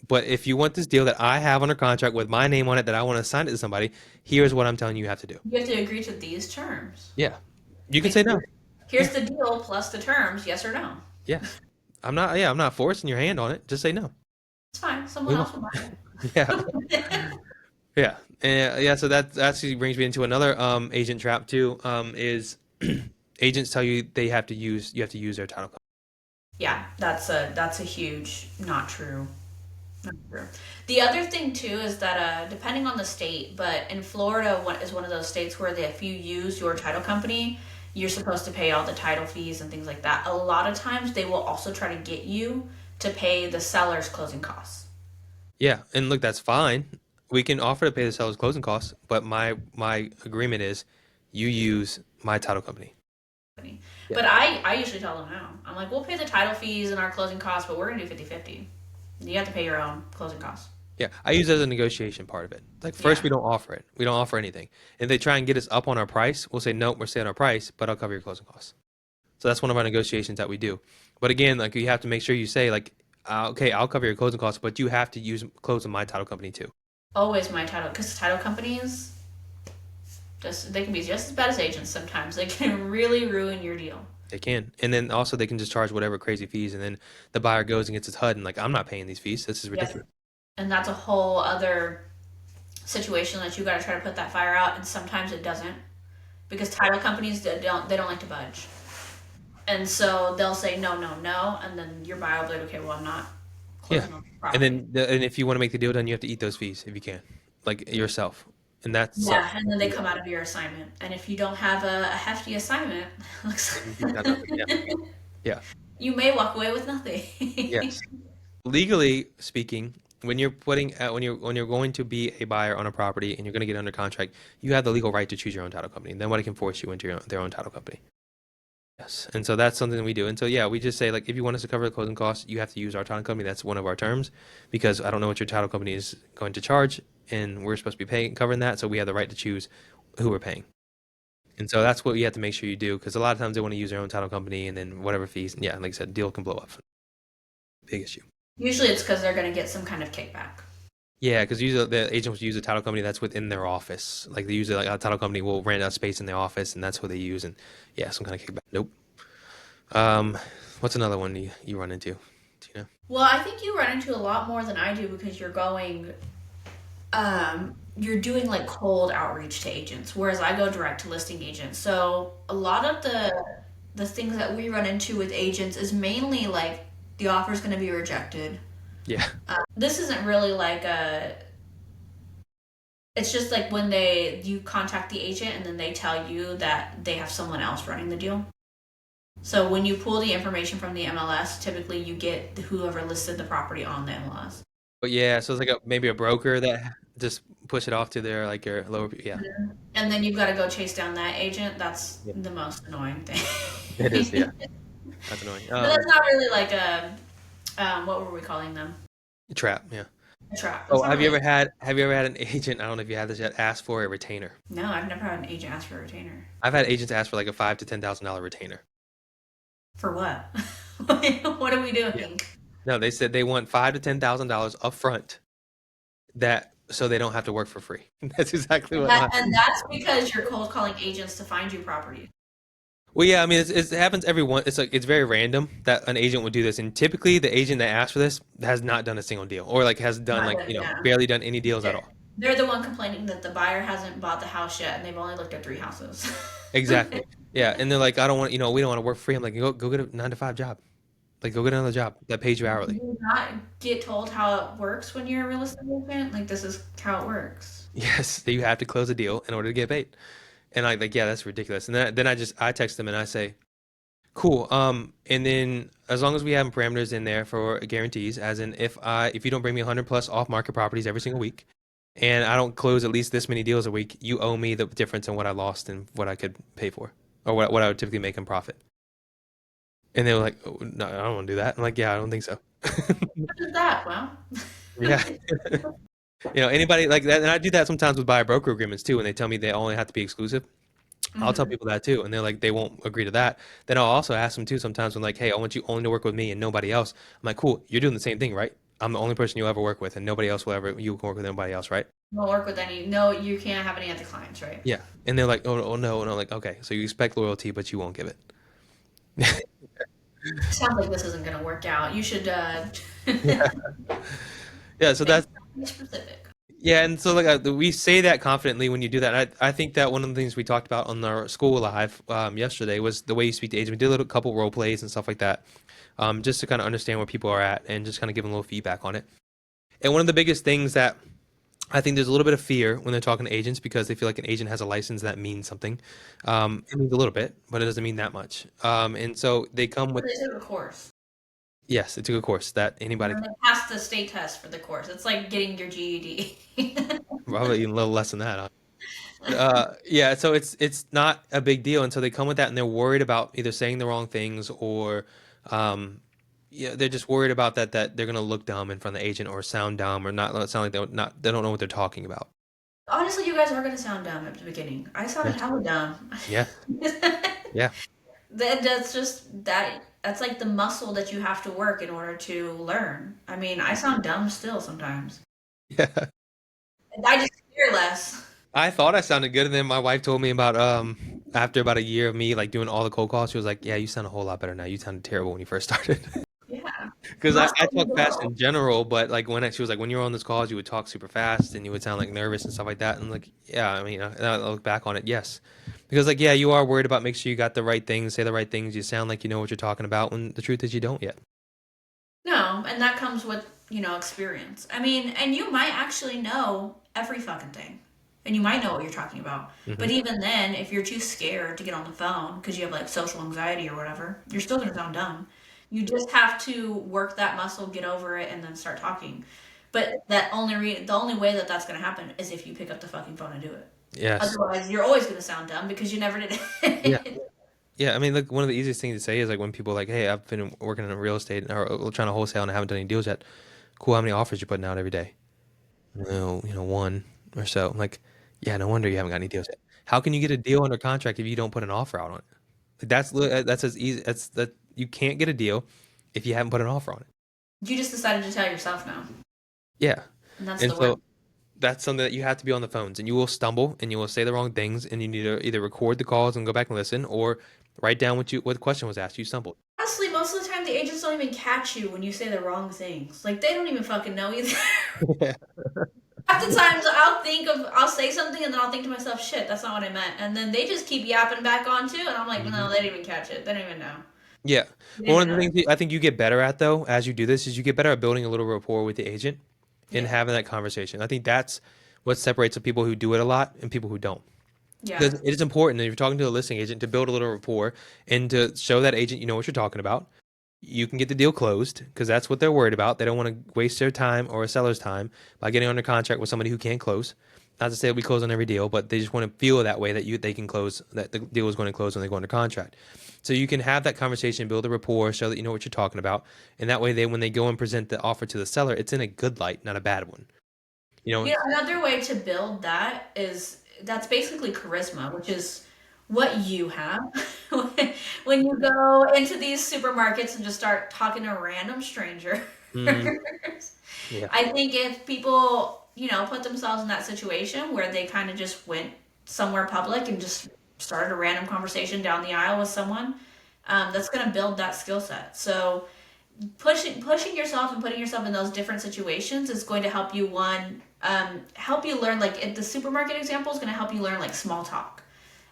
But if you want this deal that I have under contract with my name on it that I want to assign it to somebody, here's what I'm telling you have to do." You have to agree to these terms. Yeah. You can Like, say no. here's the deal plus the terms, yes or no. Yeah. I'm not forcing your hand on it. Just say no. It's fine. Someone Move else will on. buy Yeah. it. Yeah. And yeah, so that actually brings me into another agent trap too. Is agents tell you you have to use their title company. Yeah, that's a huge not true. Not true. The other thing too is that depending on the state, but in Florida, what is one of those states where if you use your title company, you're supposed to pay all the title fees and things like that. A lot of times, they will also try to get you to pay the seller's closing costs. Yeah, and look, that's fine. We can offer to pay the seller's closing costs, but my agreement is you use my title company. Yeah. But I usually tell them no. I'm like, we'll pay the title fees and our closing costs, but we're going to do 50-50. You have to pay your own closing costs. Yeah, I use it as a negotiation part of it. Like first, Yeah. we don't offer it. We don't offer anything. If they try and get us up on our price, we'll say nope, we're staying on our price, but I'll cover your closing costs. So that's one of our negotiations that we do. But again, like you have to make sure you say like, okay, I'll cover your closing costs, but you have to use close in my title company too. Always my title, because title companies, they can be just as bad as agents sometimes. They can really ruin your deal. They can, and then also they can just charge whatever crazy fees, and then the buyer goes and gets his HUD and like, I'm not paying these fees. This is Yep. ridiculous. And that's a whole other situation that you got to try to put that fire out, and sometimes it doesn't because title companies they don't like to budge, and so they'll say no, no, no, and then your buyer will be like, okay, well, I'm not Yeah, closing on the and property. then and if you want to make the deal done, you have to eat those fees if you can, like yourself, and that Yeah, sucks. and then they come out of your assignment, and if you don't have a hefty assignment, You got nothing. Yeah, yeah, you may walk away with nothing. yes. Legally speaking, when you're putting when you're going to be a buyer on a property and you're going to get under contract, you have the legal right to choose your own title company. Nobody can force you into their own title company. Yes, and so that's something that we do. And so yeah, we just say like if you want us to cover the closing costs, you have to use our title company. That's one of our terms because I don't know what your title company is going to charge, and we're supposed to be paying covering that, so we have the right to choose who we're paying. And so that's what you have to make sure you do because a lot of times they want to use their own title company and then whatever fees. And yeah, like I said, deal can blow up. Big issue. Usually, it's because they're going to get some kind of kickback. Yeah, because usually the agents use a title company that's within their office. Like they usually like a title company will rent a space in their office, and that's what they use. And yeah, some kind of kickback. Nope. Um, what's another one you run into? Do you know? Well, I think you run into a lot more than I do because you're doing like cold outreach to agents, whereas I go direct to listing agents. So a lot of the things that we run into with agents is mainly like the offer's going to be rejected. Yeah. This isn't really like a. It's just like when you contact the agent and then they tell you that they have someone else running the deal. So when you pull the information from the MLS, typically you get whoever listed the property on the MLS. But yeah, so it's like maybe a broker that just push it off to their like your lower. Yeah. And then you've got to go chase down that agent. That's Yeah. the most annoying It is. thing. Yeah. That's annoying. But that's not really like a, what were we calling them? Trap. Yeah. A trap. That's Oh, not really. have you ever had an agent? I don't know if you had this yet. Ask for a retainer. No, I've never had an agent ask for a retainer. I've had agents ask for like a $5,000 to $10,000 retainer. For what? What are we Yeah. doing? No, they said they want $5,000 to $10,000 up front that so they don't have to work for free. That's exactly what. And that's because you're cold calling agents to find you property. Well, yeah, I mean, it happens every one. It's like it's very random that an agent would do this, and typically the agent that asks for this has not done a single deal, or like has done Not like that, yeah. barely done any deals at They're, all. they're the one complaining that the buyer hasn't bought the house yet and they've only looked at 3 houses. Exactly. Yeah, and they're like, I don't want, we don't want to work free. I'm like, go get a 9 to 5 job. Like, go get another job that pays you Do hourly. you not get told how it works when you're a real estate agent? Like, this is how it works. Yes, you have to close a deal in order to get paid. And I like, yeah, that's ridiculous. And then I text them and I say, cool. And then as long as we have parameters in there for guarantees, as in if you don't bring me 100 plus off market properties every single week, and I don't close at least this many deals a week, you owe me the difference in what I lost and what I could pay for, or what I would typically make in profit. And they were like, oh, no, I don't want to do that. I'm like, yeah, I don't think so. What is that? Well, Yeah. Anybody like that, and I do that sometimes with buyer broker agreements too, when they tell me they only have to be exclusive. I'll tell mhm. people that too, and they're like, they won't agree to that. Then I'll also ask them too sometimes when like, hey, I want you only to work with me and nobody else. I'm like, cool, you're doing the same thing, right? I'm the only person you'll ever work with, and nobody else will ever you can work with anybody else, right? Won't work with any. No, you can't have any other clients, right? Yeah. And they're like, oh no, and I'm like, okay, so you expect loyalty, but you won't give it. Sounds like this isn't going to work out. You should Yeah. Yeah. So think that's specific. yeah, and so like we say that confidently when you do that. I think that one of the things we talked about on our school live yesterday was the way you speak to agents. We did a little couple role plays and stuff like that, just to kind of understand where people are at and just kind of give them a little feedback on it. And one of the biggest things that I think there's a little bit of fear when they're talking to agents because they feel like an agent has a license that means something. It means a little bit, but it doesn't mean that much. And so they come with They took a course. yes, it's a good course that anybody And can they passed the state test for the course. It's like getting your GED. probably even a little less than that. Huh? Yeah, so it's not a big deal, and so they come with that, and they're worried about either saying the wrong things or, um, yeah, they're just worried about that they're gonna look dumb in front of the agent or sound dumb or not sound like they don't know what they're talking about. Honestly, you guys are gonna sound dumb at the beginning. I sounded Yes. hella dumb. Yeah. Yeah. That's just that's like the muscle that you have to work in order to learn. I mean, I sound dumb still sometimes. Yeah. I just hear less. I thought I sounded good, and then my wife told me about after about a year of me like doing all the cold calls, she was like, "Yeah, you sound a whole lot better now. You sounded terrible when you first started." Yeah. Because I Muscle talk fast build. in general, but like she was like, when you were on those calls, you would talk super fast and you would sound like nervous and stuff like that. And I'm like, yeah, I mean, I look back on it, yes, because like, yeah, you are worried about make sure you got the right things, say the right things, you sound like you know what you're talking about, when the truth is you don't yet. No, and that comes with, experience. I mean, and you might actually know every fucking thing. And you might know what you're talking about. Hmm. But even then, if you're too scared to get on the phone because you have like social anxiety or whatever, you're still gonna sound dumb. You just have to work that muscle, get over it, and then start talking. But the only way that that's gonna happen is if you pick up the fucking phone and do it. Yes. Otherwise, you're always gonna sound dumb because you never did Yeah. it. Yeah. I mean, like one of the easiest things to say is like when people are like, hey, I've been working in real estate or trying to wholesale and I haven't done any deals yet. Cool. How many offers you putting out every day? No, one or so. I'm like, yeah, no wonder you haven't got any deals yet. How can you get a deal under contract if you don't put an offer out on it? Like, that's as easy. That's that you can't get a deal if you haven't put an offer on it. You just decided to tell yourself no, Yeah, and that's and the worst. so that's something that you have to be on the phones, and you will stumble, and you will say the wrong things, and you need to either record the calls and go back and listen, or write down what the question was asked. You stumbled. Honestly, most of the time the agents don't even catch you when you say the wrong things. Like they don't even fucking know either. Yeah. Half the times I'll say something and then I'll think to myself, shit, that's not what I meant. And then they just keep yapping back on too, and I'm like, Hmm. no, they didn't even catch it. They don't even know. Yeah. They Well, didn't one even of the know. things I think you get better at though, as you do this, is you get better at building a little rapport with the agent and Yeah. having that conversation. I think that's what separates the people who do it a lot and people who don't. Yeah. Because it is important if you're talking to a listing agent to build a little rapport and to show that agent you know what you're talking about. You can get the deal closed because that's what they're worried about. They don't want to waste their time or a seller's time by getting under contract with somebody who can't close. Not to say we close on every deal, but they just want to feel that way that they can close, that the deal is going to close when they go under contract. So you can have that conversation, build a rapport, show that you know what you're talking about, and that way when they go and present the offer to the seller, it's in a good light, not a bad one. You know, Another way to build that is that's basically charisma, which is what you have when you go into these supermarkets and just start talking to random strangers. mm, yeah, I think if people, put themselves in that situation where they kind of just went somewhere public and just started a random conversation down the aisle with someone, that's going to build that skill set. So pushing yourself and putting yourself in those different situations is going to help you help you learn, like the supermarket example is going to help you learn like small talk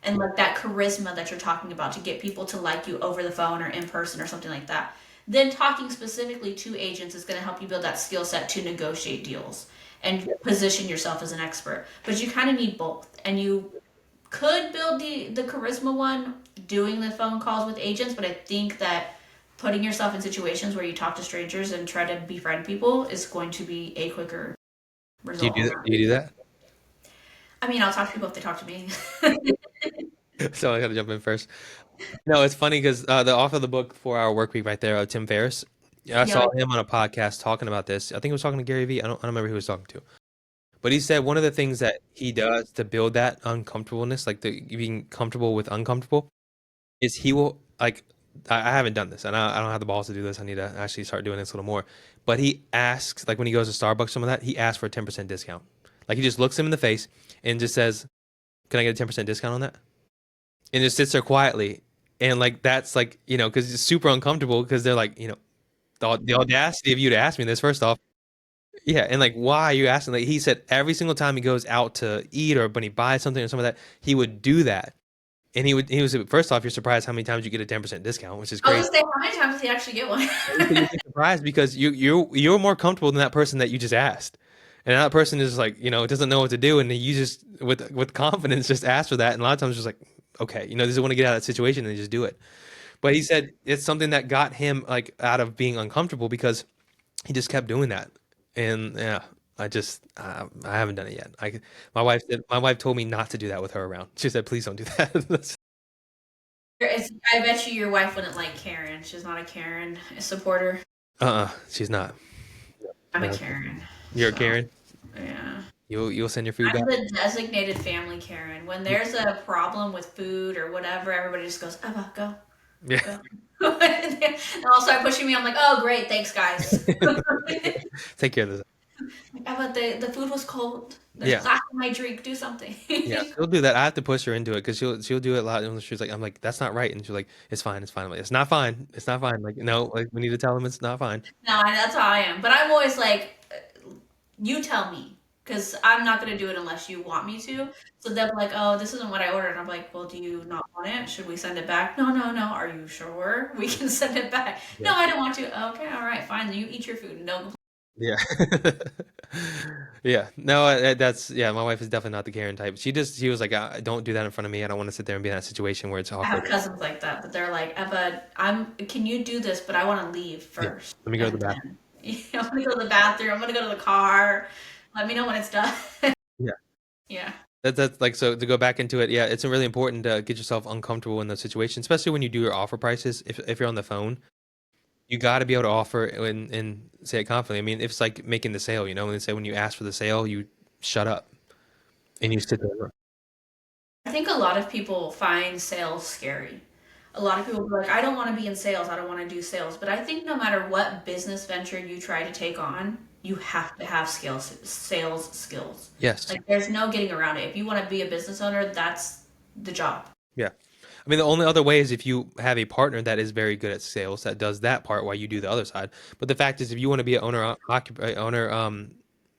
and like that charisma that you're talking about to get people to like you over the phone or in person or something like that. Then talking specifically to agents is going to help you build that skill set to negotiate deals and position yourself as an expert. But you kind of need both, and you could build the charisma one doing the phone calls with agents, but I think that putting yourself in situations where you talk to strangers and try to befriend people is going to be a quicker do you result do on that? that. Do you do that? I mean, I'll talk to people if they talk to me. So I got to jump in first. No, it's funny because the author of the book 4 Hour Work Week right there, Tim Ferriss. Yeah, I Yeah, saw him on a podcast talking about this. I think he was talking to Gary Vee. I don't remember who he was talking to. But he said one of the things that he does to build that uncomfortableness, like the being comfortable with uncomfortable, is he will like I haven't done this and I don't have the balls to do this. I need to actually start doing this a little more. But he asks, like when he goes to Starbucks, some of that, he asks for a 10% discount. Like he just looks him in the face and just says, "Can I get a 10% discount on that?" And just sits there quietly. And like that's like, because it's super uncomfortable because they're like, the audacity of you to ask me this first off. Yeah, and like why are you asking? Like he said every single time he goes out to eat or when he buys something or some of that, he would do that. And he was first off, you're surprised how many times you get a 10% discount, which is I was crazy. gonna say, how many times does he actually get one? He said you'd be surprised because you're more comfortable than that person that you just asked. And that person is like, doesn't know what to do, and you just with confidence just ask for that. And a lot of times just like, okay, they just want to get out of that situation and they just do it. But he said it's something that got him like out of being uncomfortable because he just kept doing that. And yeah. I haven't done it yet. My wife told me not to do that with her around. She said, please don't do that. I bet you your wife wouldn't like Karen. She's not a Karen supporter. She's not. I'm a No. Karen. You're a So, Karen. yeah. You'll send your food I'm back. the designated family Karen. When Yeah. there's a problem with food or whatever, everybody just goes, Emma, go, Yeah. go. And all start pushing me. I'm like, oh, great, thanks, guys. Take care of this. Emma, the food was cold. There's Yeah. glass in my drink. Do something. Yeah, she'll do that. I have to push her into it because she'll do it a lot. And she's like, I'm like, that's not right. And she's like, it's fine, it's fine. I'm like, it's not fine. It's not fine. Like, no, like we need to tell them it's not fine. No, that's how I am. But I'm always like, you tell me, because I'm not going to do it unless you want me to. So they're like, oh, this isn't what I ordered. And I'm like, well, do you not want it? Should we send it back? No, no, no. Are you sure we can send it back? Yeah. No, I don't want to. Okay, all right, fine. You eat your food and don't complain. Yeah. Yeah. No, that's yeah. My wife is definitely not the Karen type. She was like, don't do that in front of me. I don't want to sit there and be in that situation where it's I have awkward. cousins like that, but they're like, Eva, can you do this? But I want to leave Yeah. first. Let me go to the And bathroom. then I'm going to go to the bathroom. I'm going to go to the car. Let me know when it's done. Yeah. Yeah. That's like so to go back into it. Yeah, it's really important to get yourself uncomfortable in those situations, especially when you do your offer prices. If you're on the phone, you got to be able to offer and say it confidently. I mean, if it's like making the sale, when they say when you ask for the sale, you shut up and you sit there. I think a lot of people find sales scary. A lot of people be like, I don't want to be in sales. I don't want to do sales. But I think no matter what business venture you try to take on, you have to have sales skills. Yes. Like there's no getting around it. If you want to be a business owner, that's the job. Yeah. I mean, the only other way is if you have a partner that is very good at sales that does that part while you do the other side. But the fact is, if you want to be an owner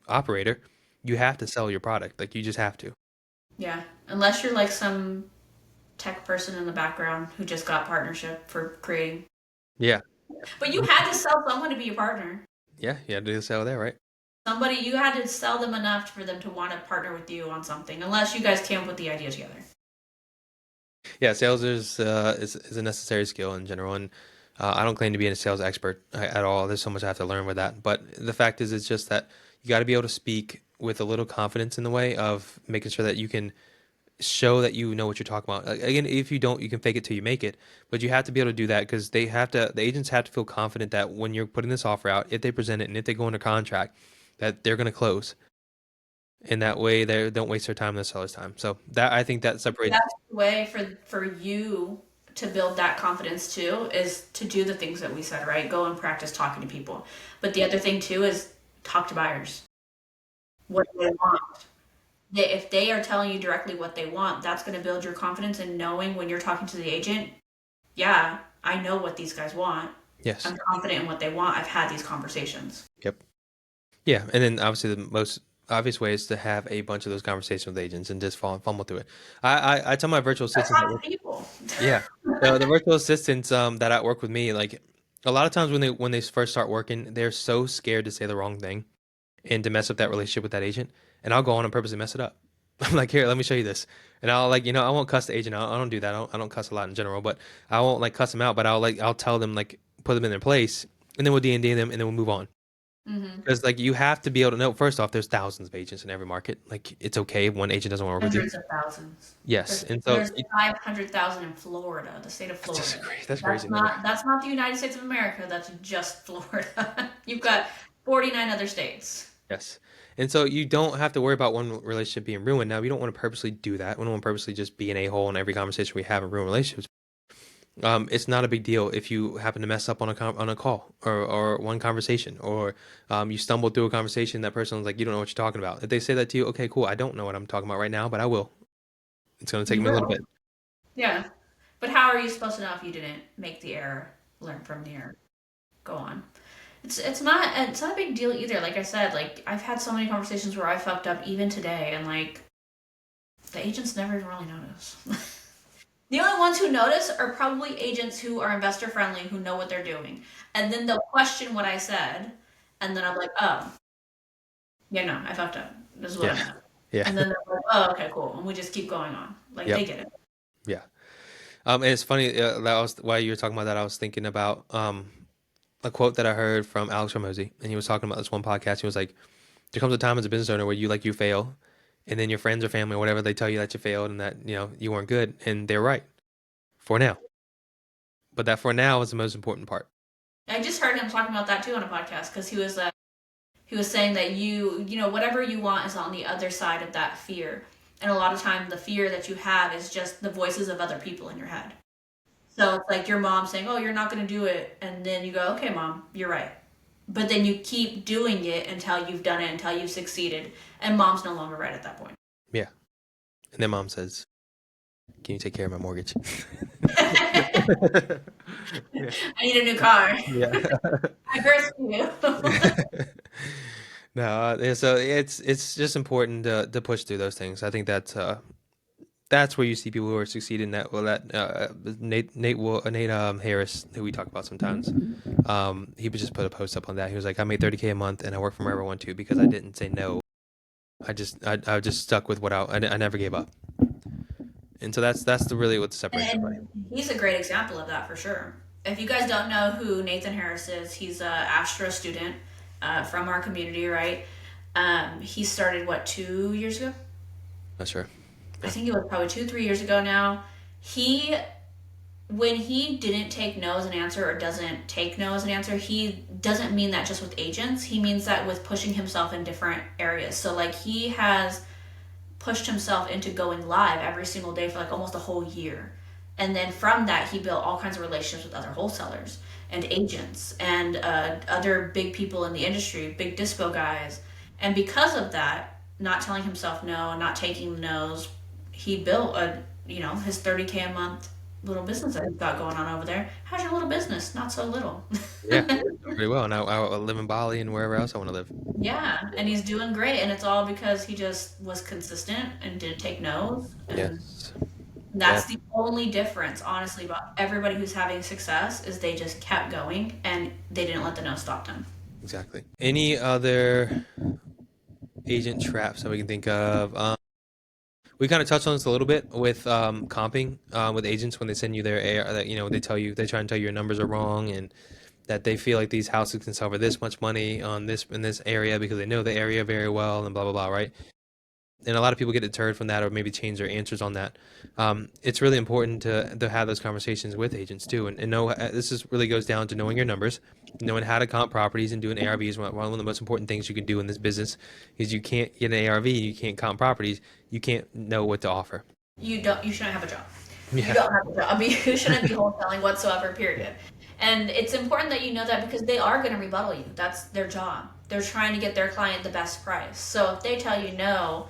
operator, you have to sell your product. Like you just have to. Yeah. Unless you're like some tech person in the background who just got partnership for creating. Yeah. But you had to sell someone to be your partner. Yeah. You have to do the sale there, right? Somebody, you had to sell them enough for them to want to partner with you on something, unless you guys came up with the idea together. Yeah. Sales is a necessary skill in general, and I don't claim to be a sales expert at all. There's so much I have to learn with that. But the fact is, it's just that you got to be able to speak with a little confidence in the way of making sure that you can show that you know what you're talking about. Again, if you don't, you can fake it till you make it. But you have to be able to do that because the agents have to feel confident that when you're putting this offer out, if they present it and if they go under contract, that they're going to close. And that way they don't waste their time and the seller's time. So that I think that separates. That's the way for you to build that confidence too, is to do the things that we said, right? Go and practice talking to people. But the other thing too is talk to buyers. What do they want? If they are telling you directly what they want, that's going to build your confidence in knowing when you're talking to the agent, yeah, I know what these guys want. Yes. I'm confident in what they want. I've had these conversations. Yep. Yeah. And then obviously the most obvious way is to have a bunch of those conversations with agents and just fumble through it. I tell my virtual I assistants talk to people. yeah. The virtual assistants that work with me, like a lot of times when they first start working, they're so scared to say the wrong thing and to mess up that relationship with that agent. And I'll go on and purposely mess it up. I'm like, here, let me show you this. And I'll like, I won't cuss the agent out. I don't do that. I don't cuss a lot in general, but I won't like cuss them out, but I'll tell them like, put them in their place and then we'll D&D them and then we'll move on. Mm-hmm. Because like you have to be able to know, first off, there's thousands of agents in every market. Like it's okay if one agent doesn't want to work with you. Hundreds of thousands. Yes. And so There's 500,000 in Florida, the state of that's just Florida. crazy. That's crazy. That's not the United States of America. That's just Florida. You've got 49 other states. Yes. And so you don't have to worry about one relationship being ruined. Now, we don't want to purposely do that. We don't want to purposely just be an a-hole in every conversation we have and ruin relationships. It's not a big deal if you happen to mess up on a call or one conversation or you stumble through a conversation. That person's like, you don't know what you're talking about. If they say that to you, okay, cool. I don't know what I'm talking about right now, but I will. It's going to take You me a little will. bit. Yeah. But how are you supposed to know if you didn't make the error, learn from the error, go on? It's not a big deal either. Like I said, like I've had so many conversations where I fucked up even today, and like the agents never even really notice. The only ones who notice are probably agents who are investor friendly, who know what they're doing, and then they'll question what I said, and then I'm like, oh, yeah, no, I fucked up. This is what I Yeah. meant. Yeah. And then they're like, oh, okay, cool, and we just keep going on. Like Yep. they get it. Yeah. And it's funny that was while you were talking about that, I was thinking about a quote that I heard from Alex Ramosi, and he was talking about this one podcast. He was like, There comes a time as a business owner where you fail, and then your friends or family or whatever, they tell you that you failed and that you weren't good, and they're right for now. But that for now is the most important part. I just heard him talking about that too on a podcast because he was saying that whatever you want is on the other side of that fear, and a lot of times the fear that you have is just the voices of other people in your head. So it's like your mom saying, "Oh, you're not going to do it," and then you go, "Okay, mom, you're right." But then you keep doing it until you've done it, until you've succeeded, and mom's no longer right at that point. Yeah. And then mom says, "Can you take care of my mortgage?" I Yeah. need a new car. Yeah. I curse you. No, yeah, so it's just important to push through those things. I think that's where you see people who are succeeding. Nate Harris, who we talk about sometimes. He would just put a post up on that. He was like, I made 30K a month, and I work from wherever I want to because I didn't say no. I just stuck with I never gave up. And so that's really what separates everybody. And he's a great example of that for sure. If you guys don't know who Nathan Harris is, he's a Astro student from our community, right? He started what 2 years ago? Not sure. I think it was probably 2, 3 years ago now. He when he didn't take no as an answer or doesn't take no as an answer, he doesn't mean that just with agents. He means that with pushing himself in different areas. So like he has pushed himself into going live every single day for like almost a whole year. And then from that, he built all kinds of relationships with other wholesalers and agents and other big people in the industry, big dispo guys. And because of that, not telling himself no and not taking no's, he built his 30K a month little business that he's got going on over there. How's your little business? Not so little. Yeah, pretty well. And I live in Bali and wherever else I want to live. Yeah, and he's doing great, and it's all because he just was consistent and didn't take no's. And Yes. Yeah, that's the only difference, honestly, about everybody who's having success is they just kept going and they didn't let the no stop them. exactly. Any other agent traps that we can think of? We kind of touched on this a little bit with comping with agents when they send you their air that they tell you they try and tell you your numbers are wrong and that they feel like these houses can sell for this much money on this in this area because they know the area very well and blah blah blah, right? And a lot of people get deterred from that or maybe change their answers on that. It's really important to have those conversations with agents too and know this is really goes down to knowing your numbers, knowing how to comp properties and doing ARVs. One of the most important things you can do in this business is you can't get an ARV, you can't comp properties, you can't know what to offer. You shouldn't have a job. You Yeah. don't have a job. You shouldn't be wholesaling whatsoever, period. And it's important that you know that because they are going to rebuttal you. That's their job. They're trying to get their client the best price. So if they tell you no,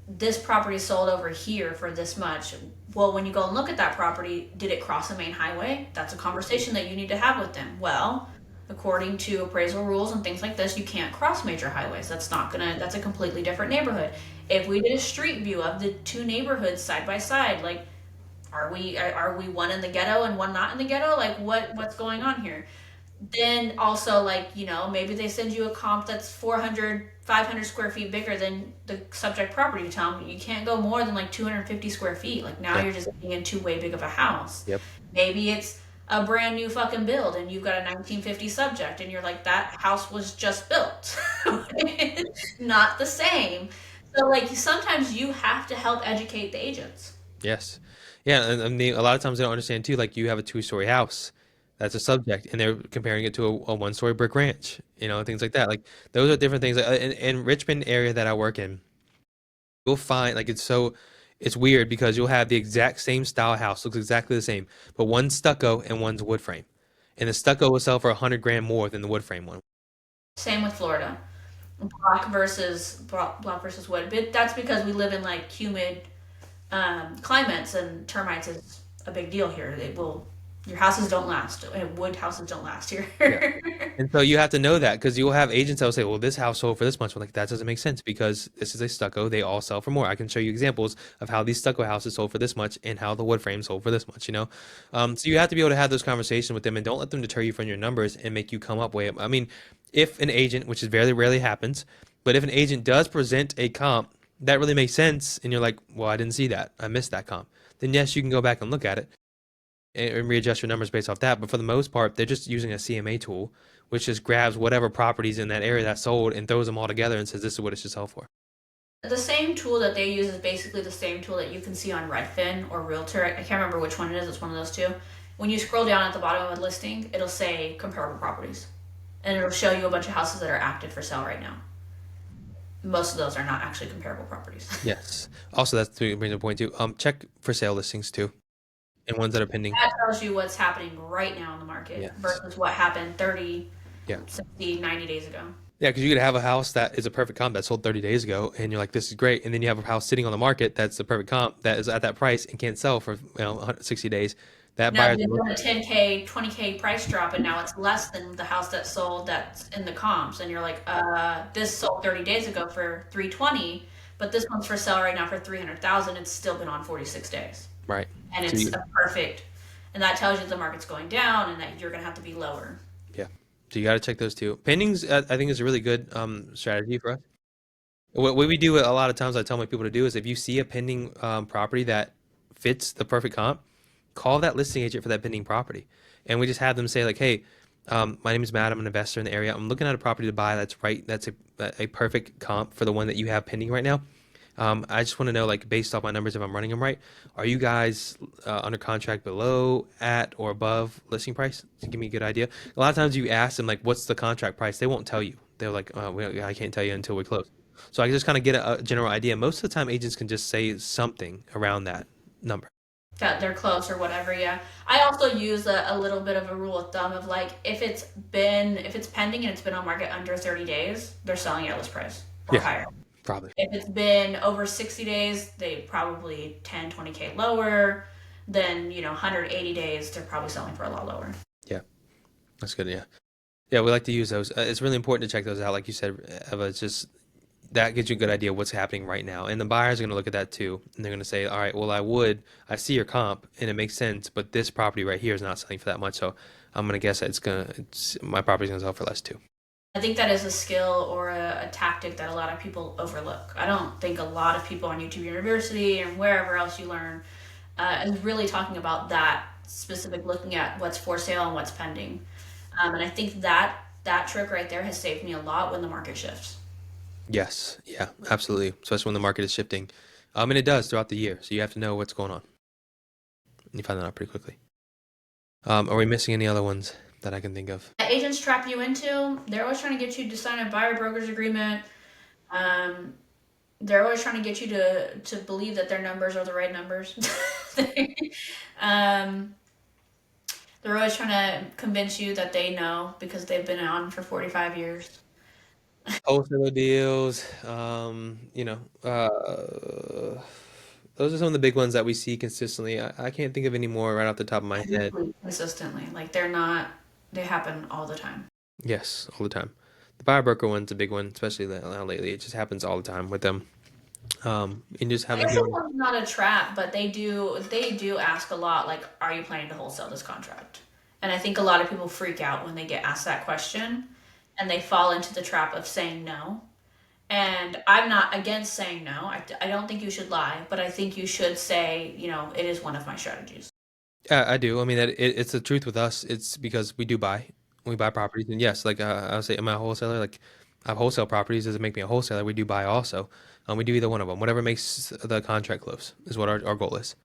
this property sold over here for this much. Well, when you go and look at that property, did it cross a main highway? That's a conversation that you need to have with them. Well, according to appraisal rules and things like this, you can't cross major highways. That's a completely different neighborhood. If we did a street view of the two neighborhoods side by side, like are we one in the ghetto and one not in the ghetto? Like what's going on here? Then also like maybe they send you a comp that's 400 500 square feet bigger than the subject property. You tell them you can't go more than like 250 square feet. Like now Yeah. you're just getting into way big of a house. Yep. Maybe it's a brand new fucking build and you've got a 1950 subject and you're like that house was just built. Not the same. So like sometimes you have to help educate the agents. Yes. Yeah, and a lot of times they don't understand too. Like you have a two-story house, that's a subject, and they're comparing it to a one-story brick ranch, things like that. Like those are different things. In Richmond area that I work in, you'll find like it's weird because you'll have the exact same style house, looks exactly the same, but one's stucco and one's wood frame, and the stucco will sell for 100 grand more than the wood frame one. Same with Florida. Block versus wood. But that's because we live in like humid climates and termites is a big deal here. Your houses don't last. Wood houses don't last here. Yeah. And so you have to know that because you'll have agents that will say, well, this house sold for this much. We're like, that doesn't make sense because this is a stucco. They all sell for more. I can show you examples of how these stucco houses sold for this much and how the wood frame sold for this much. So you have to be able to have those conversations with them and don't let them deter you from your numbers and make you come up way up. I mean, if an agent, which is very rarely happens, but if an agent does present a comp that really makes sense and you're like, well, I didn't see that. I missed that comp. Then yes, you can go back and look at it and readjust your numbers based off that. But for the most part, they're just using a CMA tool, which just grabs whatever properties in that area that sold and throws them all together and says this is what it should sell for. The same tool that they use is basically the same tool that you can see on Redfin or Realtor. I can't remember which one it is. It's one of those two. When you scroll down at the bottom of a listing, it'll say comparable properties. And it'll show you a bunch of houses that are active for sale right now. Most of those are not actually comparable properties. Yes. Also, that's to bring the point too. Check for sale listings too, and ones that are pending. That tells you what's happening right now in the market Yes. versus what happened 30, Yeah. 60, 90 days ago. Yeah, because you could have a house that is a perfect comp that sold 30 days ago, and you're like, this is great. And then you have a house sitting on the market that's the perfect comp that is at that price and can't sell for 60 days. That Now buyer's they've done a 10K, 20K price drop, and now it's less than the house that sold that's in the comps. And you're like, this sold 30 days ago for 320, but this one's for sale right now for 300,000. It's still been on 46 days, right. and So it's a perfect. And that tells you the market's going down, and that you're gonna have to be lower. yeah. So you got to check those two. Pendings, I think, is a really good strategy for us. What we do a lot of times, I tell my people to do is if you see a pending property that fits the perfect comp, call that listing agent for that pending property. And we just have them say like, hey, my name is Matt. I'm an investor in the area. I'm looking at a property to buy that's right. That's a perfect comp for the one that you have pending right now. I just want to know, like, based off my numbers, if I'm running them right, are you guys under contract below, at, or above listing price? To give me a good idea. A lot of times you ask them, like, what's the contract price? They won't tell you. They're like, I can't tell you until we close. So I just kind of get a general idea. Most of the time, agents can just say something around that number. That they're close or whatever. Yeah, I also use a little bit of a rule of thumb of like if it's pending and it's been on market under 30 days, they're selling at list price or Yeah, higher. probably. If it's been over 60 days, they probably 10, 20K lower. Then 180 days, they're probably selling for a lot lower. Yeah, that's good. Yeah. Yeah, we like to use those. It's really important to check those out. Like you said, Eva, it's just that gives you a good idea of what's happening right now. And the buyers are going to look at that too. And they're going to say, all right, well, I see your comp and it makes sense, but this property right here is not selling for that much. So I'm going to guess that my property's going to sell for less too. I think that is a skill or a tactic that a lot of people overlook. I don't think a lot of people on YouTube University and wherever else you learn is really talking about that specific, looking at what's for sale and what's pending. And I think that trick right there has saved me a lot when the market shifts. Yes. Yeah, absolutely. Especially when the market is shifting. And it does throughout the year. So you have to know what's going on. And you find that out pretty quickly. Are we missing any other ones that I can think of? Agents trap you into, they're always trying to get you to sign a buyer broker's agreement. They're always trying to get you to believe that their numbers are the right numbers. um, they're always trying to convince you that they know because they've been on for 45 years. Wholesaler deals, those are some of the big ones that we see consistently. I can't think of any more right off the top of my head. Consistently. Like they happen all the time. Yes, all the time. The buyer broker one's a big one, especially lately. It just happens all the time with them. And just I having guess this one's not a trap, but they do ask a lot, like, are you planning to wholesale this contract? And I think a lot of people freak out when they get asked that question and they fall into the trap of saying no. And I'm not against saying no. I don't think you should lie, but I think you should say, it is one of my strategies. I do. I mean, it's the truth with us. It's because we buy properties, and yes, like I would say, am I a wholesaler? Like I have wholesale properties. Does it make me a wholesaler? We do buy also. We do either one of them. Whatever makes the contract close is what our goal is.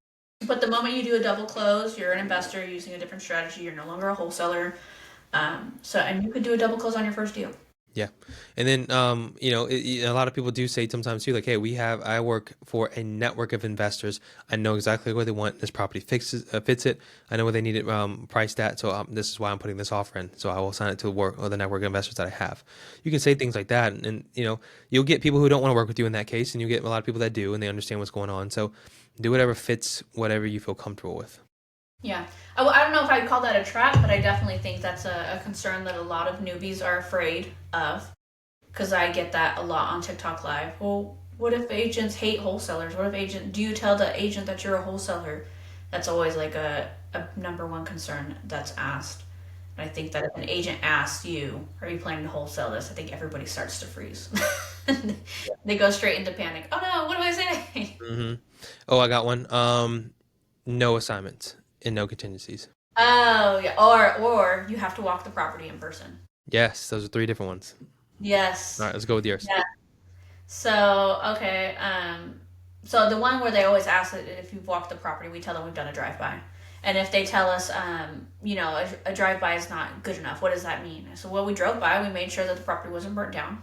But the moment you do a double close, you're an investor using a different strategy. You're no longer a wholesaler. And you could do a double close on your first deal. Yeah. And then, a lot of people do say sometimes too, like, hey, I work for a network of investors. I know exactly what they want. This property fits it. I know what they need it priced at. So this is why I'm putting this offer in. So I will sign it to work or the network of investors that I have. You can say things like that. And you'll get people who don't want to work with you in that case. And you get a lot of people that do, and they understand what's going on. So do whatever fits whatever you feel comfortable with. Yeah. I don't know if I'd call that a trap, but I definitely think that's a concern that a lot of newbies are afraid of. Because I get that a lot on TikTok Live. Well, what if agents hate wholesalers? Do you tell the agent that you're a wholesaler? That's always like a number one concern that's asked. And I think that if an agent asks you, are you planning to wholesale this? I think everybody starts to freeze. They go straight into panic. Oh no, what do I say? Mm-hmm. Oh, I got one. No assignments and no contingencies. Oh yeah, or you have to walk the property in person. Yes, those are three different ones. All Yes. right, let's go with yours. Yeah. So, okay. So the one where they always ask that if you've walked the property, we tell them we've done a drive-by. And if they tell us, a drive-by is not good enough, what does that mean? So, well, we drove by, we made sure that the property wasn't burnt down.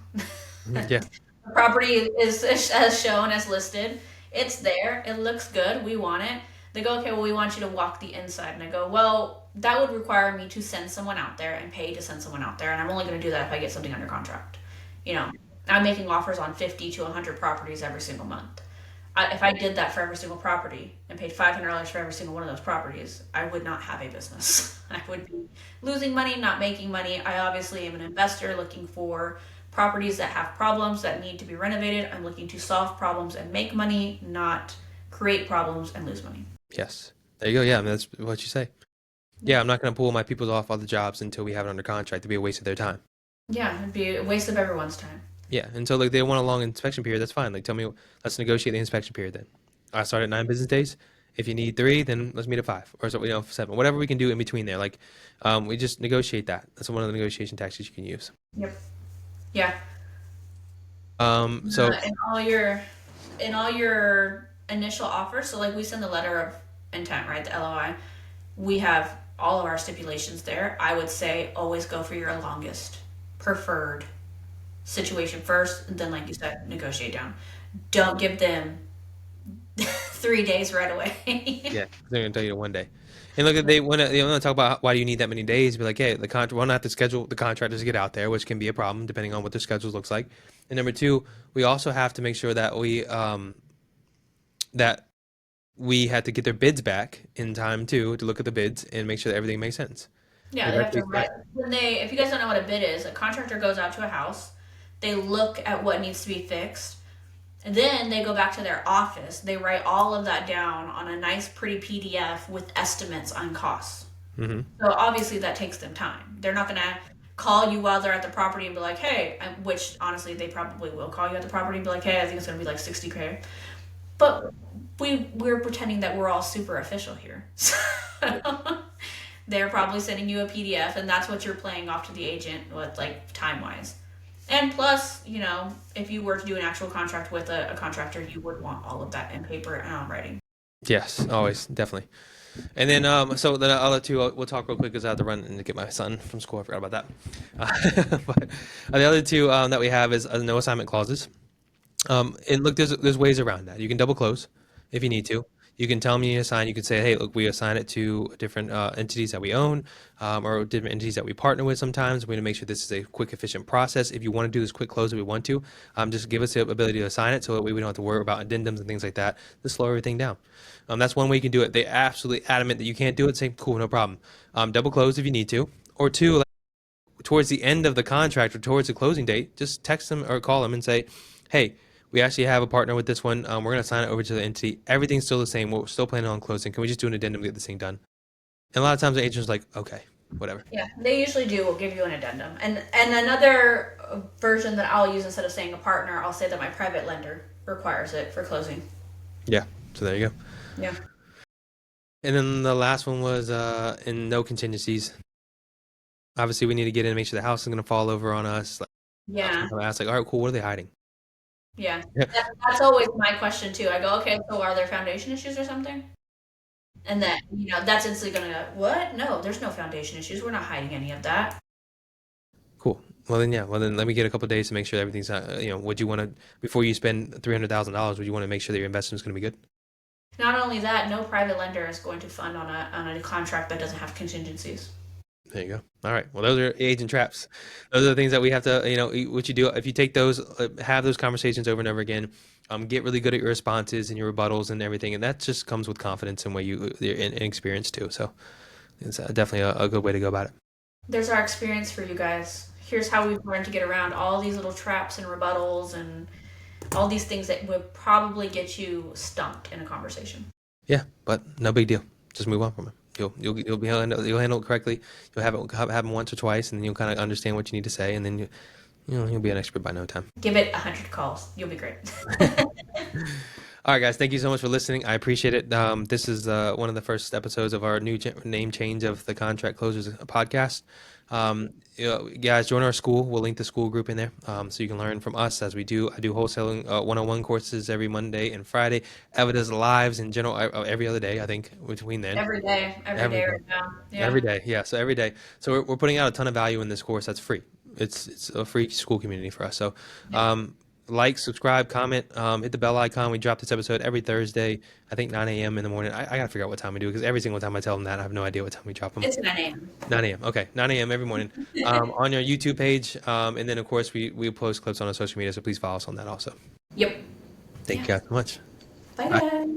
Mhm. Yeah. The property is as shown, as listed. It's there. It looks good. We want it. They go, okay, well, we want you to walk the inside. And I go, well, that would require me to send someone out there and pay to send someone out there. And I'm only going to do that if I get something under contract. You know, I'm making offers on 50 to 100 properties every single month. If I did that for every single property and paid $500 for every single one of those properties, I would not have a business. I would be losing money, not making money. I obviously am an investor looking for properties that have problems that need to be renovated. I'm looking to solve problems and make money, not create problems and lose money. Yes. There you go. Yeah, I mean, that's what you say. Yeah. Yeah, I'm not going to pull my people off other jobs until we have it under contract to be a waste of their time. Yeah, it'd be a waste of everyone's time. Yeah, and so like they want a long inspection period, that's fine. Like tell me, let's negotiate the inspection period then. I start at 9 business days. If you need three, then let's meet at five or so, 7, whatever we can do in between there. Like, we just negotiate that. That's one of the negotiation tactics you can use. Yep. Yeah. So In all your initial offers, so like we send the letter of intent, right? The LOI. We have all of our stipulations there. I would say always go for your longest preferred situation first, and then, like you said, negotiate down. Don't give them 3 days right away. yeah, they're gonna tell you one day. And look, if they want to talk about why do you need that many days, be like, hey, the contract, we'll not have to schedule the contractors to get out there, which can be a problem depending on what their schedules looks like. And number two, we also have to make sure that that we had to get their bids back in time too to look at the bids and make sure that everything makes sense. Yeah, Like they our have to case, write when they. If you guys don't know what a bid is, a contractor goes out to a house. They look at what needs to be fixed. And then they go back to their office. They write all of that down on a nice, pretty PDF with estimates on costs. mm-hmm. So obviously that takes them time. They're not going to call you while they're at the property and be like, hey, which honestly they probably will call you at the property and be like, hey, I think it's going to be like 60K. But we're pretending that we're all super official here. So they're probably sending you a PDF, and that's what you're playing off to the agent with, like, time wise. And plus, if you were to do an actual contract with a contractor, you would want all of that in paper and on writing. Yes, always, definitely. And then, so the other two, we'll talk real quick because I have to run and get my son from school. I forgot about that. But the other two that we have is no assignment clauses. And look, there's ways around that. You can double close if you need to. You can tell me you assign. You can say, hey, look, we assign it to different entities that we own, or different entities that we partner with. Sometimes we want to make sure this is a quick, efficient process. If you want to do this quick close, if we want to, just give us the ability to assign it, so that way we don't have to worry about addendums and things like that. Just slow everything down. That's one way you can do it. They absolutely adamant that you can't do it. Say, cool, no problem. Double close if you need to, or two, like, towards the end of the contract or towards the closing date, just text them or call them and say, hey, we actually have a partner with this one. We're going to sign it over to the entity. Everything's still the same. We're still planning on closing. Can we just do an addendum to get this thing done? And a lot of times the agent's like, okay, whatever. Yeah, they usually do. Will give you an addendum, and another version that I'll use instead of saying a partner, I'll say that my private lender requires it for closing. Yeah. So there you go. Yeah. And then the last one was in no contingencies. Obviously, we need to get in and make sure the house is going to fall over on us. Like, Yeah. I ask, like, all right, cool. What are they hiding? Yeah. Yeah. That's always my question too. I go, okay, so are there foundation issues or something? And then, that's instantly gonna go, what? No, there's no foundation issues. We're not hiding any of that. Cool. Well then, yeah. Well then, let me get a couple of days to make sure everything's. Would you want to before you spend $300,000? Would you want to make sure that your investment is going to be good? Not only that, no private lender is going to fund on a contract that doesn't have contingencies. There you go. All right. Well, those are agent traps. Those are the things that we have to, what you do. If you take those, have those conversations over and over again, get really good at your responses and your rebuttals and everything. And that just comes with confidence and and experience too. So it's definitely a good way to go about it. There's our experience for you guys. Here's how we've learned to get around all these little traps and rebuttals and all these things that would probably get you stumped in a conversation. Yeah, but no big deal. Just move on from it. You'll handle it correctly. You'll have it happen once or twice, and then you'll kind of understand what you need to say, and then you'll be an expert by no time. Give it 100 calls. You'll be great. All right, guys. Thank you so much for listening. I appreciate it. This is one of the first episodes of our new name change of the Contract Closers podcast. Guys, join our school. We'll link the school group in there, so you can learn from us as we do. I do wholesaling one-on-one courses every Monday and Friday. Eva does lives in general every other day, I think, between then. Every Every day day. right now. Every Yeah. day, yeah. So every day. So we're putting out a ton of value in this course. That's free. It's a free school community for us. So, Yep. like, subscribe, comment, hit the bell icon. We drop this episode every Thursday. I think 9 a.m. in the morning. I gotta figure out what time we do because every single time I tell them that, I have no idea what time we drop them. It's 9 a.m. 9 a.m. Okay, 9 a.m. every morning. On your YouTube page, and then of course we post clips on our social media. So please follow us on that also. Yep. Thank you Yeah. guys so much. Bye, Bye. guys.